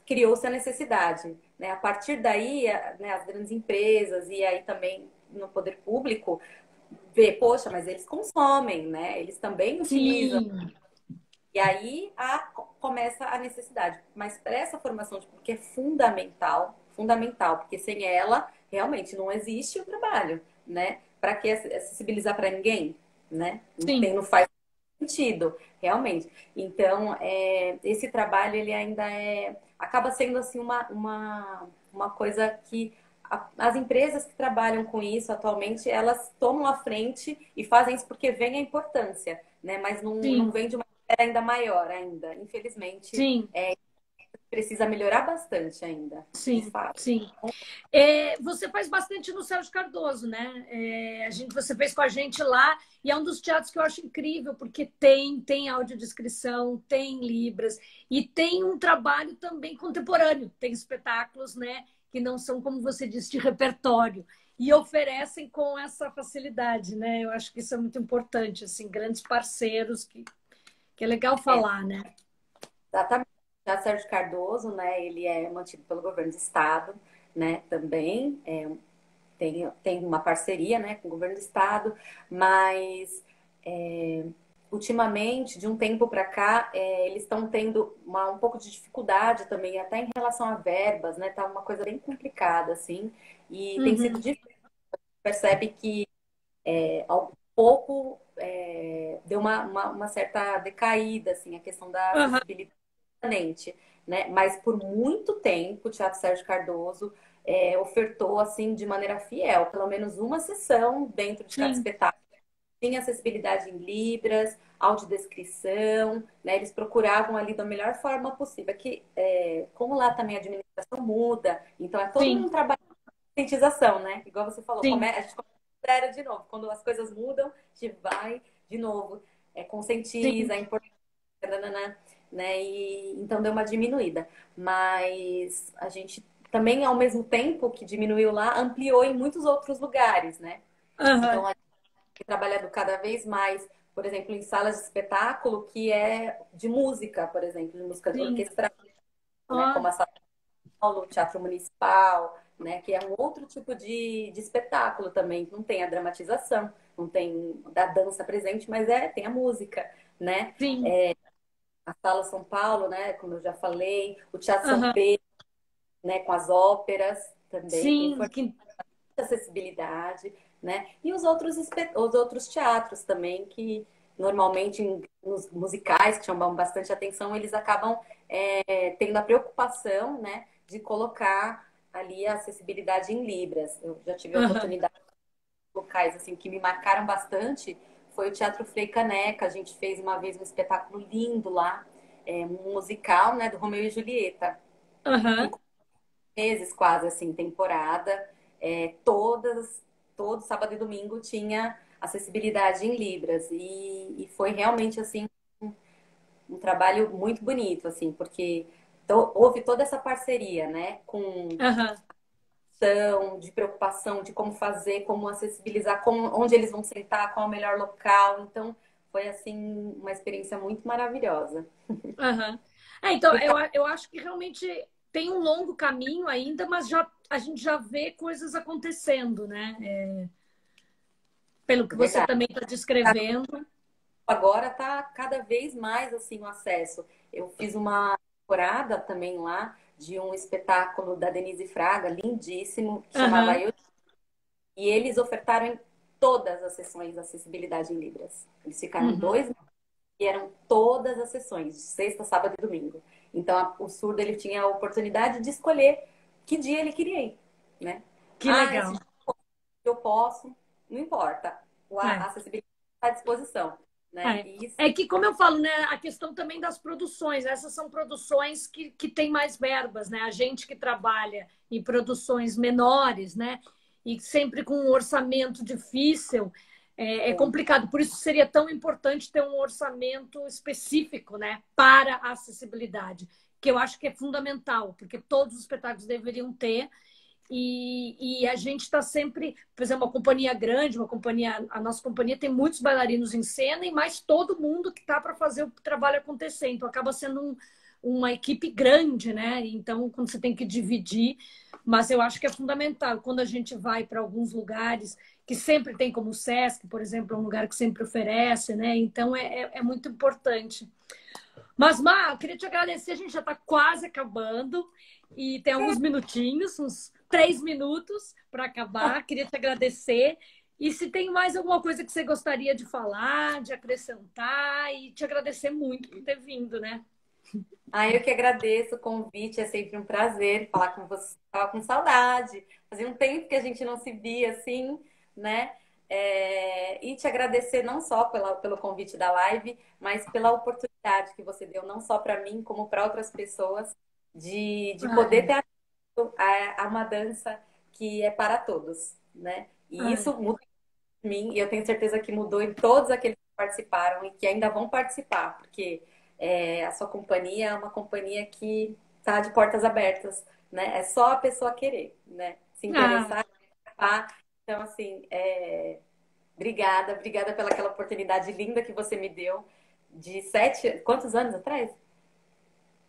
[SPEAKER 3] criou-se a necessidade, né? A partir daí, né, as grandes empresas e aí também no poder público vê, poxa, mas eles consomem, né? Eles também utilizam.
[SPEAKER 1] Sim,
[SPEAKER 3] E aí começa a necessidade. Mas para essa formação de público é fundamental, fundamental, porque sem ela realmente não existe o trabalho, né? Para que acessibilizar para ninguém, né?
[SPEAKER 1] sim,
[SPEAKER 3] Não faz sentido, realmente. Então, esse trabalho ele ainda acaba sendo assim uma coisa que as empresas que trabalham com isso atualmente, elas tomam a frente e fazem isso porque vem a importância, né? Mas não
[SPEAKER 1] sim,
[SPEAKER 3] vem de uma maneira ainda maior ainda. Infelizmente,
[SPEAKER 1] sim,
[SPEAKER 3] precisa melhorar bastante ainda, de
[SPEAKER 1] sim,
[SPEAKER 3] fato.
[SPEAKER 1] sim. Você faz bastante no Sérgio Cardoso, né? Você fez com a gente lá, e é um dos teatros que eu acho incrível, porque tem audiodescrição, tem Libras, e tem um trabalho também contemporâneo. Tem espetáculos, né, que não são, como você disse, de repertório. E oferecem com essa facilidade, né? Eu acho que isso é muito importante, assim, grandes parceiros, que é legal
[SPEAKER 3] É,
[SPEAKER 1] falar, né?
[SPEAKER 3] exatamente. Já Sérgio Cardoso, né? Ele é mantido pelo governo do estado, né? Também tem uma parceria, né, com o governo do estado, mas ultimamente, de um tempo para cá, eles estão tendo um pouco de dificuldade também, até em relação a verbas, né? Tá uma coisa bem complicada, assim, e tem sido
[SPEAKER 1] Uhum.
[SPEAKER 3] difícil. Percebe que ao pouco deu uma certa decaída, assim, a questão da
[SPEAKER 1] Uhum.
[SPEAKER 3] acessibilidade permanente, né? Mas por muito tempo, o Teatro Sérgio Cardoso ofertou assim de maneira fiel, pelo menos uma sessão dentro de cada
[SPEAKER 1] Sim,
[SPEAKER 3] espetáculo. Tinha acessibilidade em Libras, audiodescrição, né? Eles procuravam ali da melhor forma possível. Que, como lá também a administração muda, então é todo
[SPEAKER 1] sim,
[SPEAKER 3] um trabalho de conscientização, né? Igual você falou,
[SPEAKER 1] sim,
[SPEAKER 3] a gente começa do zero de novo. Quando as coisas mudam, a gente vai de novo,
[SPEAKER 1] sim.
[SPEAKER 3] conscientiza a importância, né? E então deu uma diminuída. Mas a gente também, ao mesmo tempo que diminuiu lá, ampliou em muitos outros lugares, né?
[SPEAKER 1] Aham,
[SPEAKER 3] Então, trabalhado cada vez mais, por exemplo, em salas de espetáculo que é de música, por exemplo, de música
[SPEAKER 1] sim.
[SPEAKER 3] orquestral, né?
[SPEAKER 1] Ó,
[SPEAKER 3] Como a Sala de Paulo, o Teatro Municipal, né? Que é um outro tipo de espetáculo também. Não tem a dramatização, não tem da dança presente, mas tem a música, né?
[SPEAKER 1] sim,
[SPEAKER 3] A Sala São Paulo, né? Como eu já falei, o Teatro São
[SPEAKER 1] aham,
[SPEAKER 3] Pedro, né? Com as óperas também, tem
[SPEAKER 1] sim, que,
[SPEAKER 3] acessibilidade, né? E os outros teatros também, que normalmente nos musicais, que chamam bastante atenção, eles acabam tendo a preocupação, né, de colocar ali a acessibilidade em Libras. Eu já tive a
[SPEAKER 1] aham,
[SPEAKER 3] oportunidade de locais assim que me marcaram bastante. Foi o Teatro Frei Caneca. A gente fez uma vez um espetáculo lindo lá, um musical, né, do Romeu e Julieta.
[SPEAKER 1] aham,
[SPEAKER 3] Ficou meses quase assim, temporada. Todo sábado e domingo tinha acessibilidade em Libras. E foi realmente assim um trabalho muito bonito, assim, porque houve toda essa parceria, né, com
[SPEAKER 1] aham,
[SPEAKER 3] ação, de preocupação de como fazer, como acessibilizar, onde eles vão sentar, qual é o melhor local. Então, foi assim uma experiência muito maravilhosa.
[SPEAKER 1] aham. Então, eu acho que realmente tem um longo caminho ainda, mas já, a gente já vê coisas acontecendo, né? Pelo que
[SPEAKER 3] É
[SPEAKER 1] você
[SPEAKER 3] verdade.
[SPEAKER 1] também está descrevendo.
[SPEAKER 3] Agora está cada vez mais assim o acesso. Eu fiz uma temporada também lá de um espetáculo da Denise Fraga, lindíssimo, que chamava
[SPEAKER 1] Aham,
[SPEAKER 3] Eu, e eles ofertaram em todas as sessões acessibilidade em Libras. Eles ficaram
[SPEAKER 1] uhum,
[SPEAKER 3] 2 e eram todas as sessões, de sexta, sábado e domingo. Então o surdo ele tinha a oportunidade de escolher que dia ele queria ir, né?
[SPEAKER 1] que
[SPEAKER 3] Ah, esse
[SPEAKER 1] legal.
[SPEAKER 3] dia eu posso, não importa. A
[SPEAKER 1] É.
[SPEAKER 3] acessibilidade está à disposição, né?
[SPEAKER 1] É.
[SPEAKER 3] E isso
[SPEAKER 1] É que, como eu falo, né, a questão também das produções, essas são produções que têm mais verbas, né? A gente que trabalha em produções menores, né, e sempre com um orçamento difícil, é complicado. Por isso seria tão importante ter um orçamento específico, né, para a acessibilidade, que eu acho que é fundamental, porque todos os espetáculos deveriam ter. E a gente está sempre, por exemplo, uma companhia grande, uma companhia, a nossa companhia tem muitos bailarinos em cena e mais todo mundo que está para fazer o trabalho acontecer. Então acaba sendo uma equipe grande, né? Então, quando você tem que dividir, mas eu acho que é fundamental. Quando a gente vai para alguns lugares que sempre tem, como o Sesc, por exemplo, é um lugar que sempre oferece, né? Então é muito importante. Mas, Mar, eu queria te agradecer, a gente já está quase acabando e tem alguns minutinhos, uns 3 minutos para acabar. Queria te agradecer. E se tem mais alguma coisa que você gostaria de falar, de acrescentar, e te agradecer muito por ter vindo, né?
[SPEAKER 3] eu que agradeço o convite, é sempre um prazer falar com você. Estava com saudade, fazia um tempo que a gente não se via assim, né? E te agradecer não só pelo convite da live, mas pela oportunidade que você deu, não só para mim, como para outras pessoas, de poder
[SPEAKER 1] Ai,
[SPEAKER 3] ter acesso a uma dança que é para todos, né? E
[SPEAKER 1] ai,
[SPEAKER 3] isso muda em mim, e eu tenho certeza que mudou em todos aqueles que participaram e que ainda vão participar, porque a sua companhia é uma companhia que está de portas abertas, né? É só a pessoa querer, né? Se
[SPEAKER 1] ah,
[SPEAKER 3] interessar, participar. Então, assim, obrigada, obrigada pela aquela oportunidade linda que você me deu de 7, quantos anos atrás?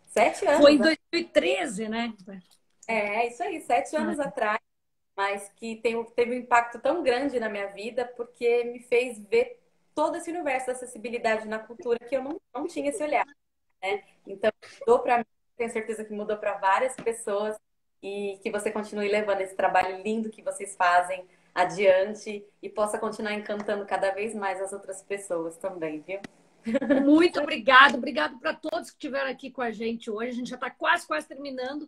[SPEAKER 3] sete
[SPEAKER 1] foi
[SPEAKER 3] anos,
[SPEAKER 1] em
[SPEAKER 3] né?
[SPEAKER 1] 2013, né?
[SPEAKER 3] É isso aí, 7 anos
[SPEAKER 1] Ai,
[SPEAKER 3] atrás, mas que teve um impacto tão grande na minha vida porque me fez ver todo esse universo da acessibilidade na cultura que eu não tinha esse olhar, né? Então, mudou para mim, tenho certeza que mudou para várias pessoas e que você continue levando esse trabalho lindo que vocês fazem adiante e possa continuar encantando cada vez mais as outras pessoas também, viu?
[SPEAKER 1] muito obrigado, obrigado para todos que estiveram aqui com a gente hoje. A gente já está quase, quase terminando.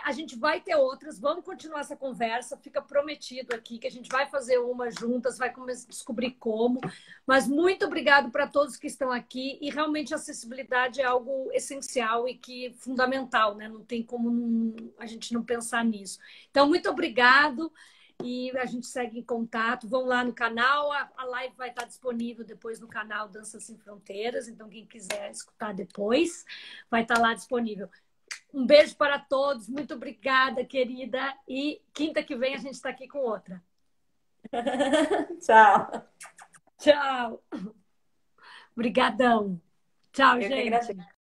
[SPEAKER 1] A gente vai ter outras, vamos continuar essa conversa, fica prometido aqui que a gente vai fazer uma juntas, vai começar a descobrir como. Mas muito obrigado para todos que estão aqui e realmente a acessibilidade é algo essencial e que fundamental, né? Não tem como a gente não pensar nisso. Então, muito obrigado e a gente segue em contato. Vão lá no canal, a live vai estar disponível depois no canal Danças Sem Fronteiras, então quem quiser escutar depois vai estar lá disponível. Um beijo para todos, muito obrigada, querida. E quinta que vem a gente está aqui com outra.
[SPEAKER 3] Tchau.
[SPEAKER 1] Tchau. Obrigadão. Tchau,
[SPEAKER 3] Eu que
[SPEAKER 1] gente.
[SPEAKER 3] agradeço.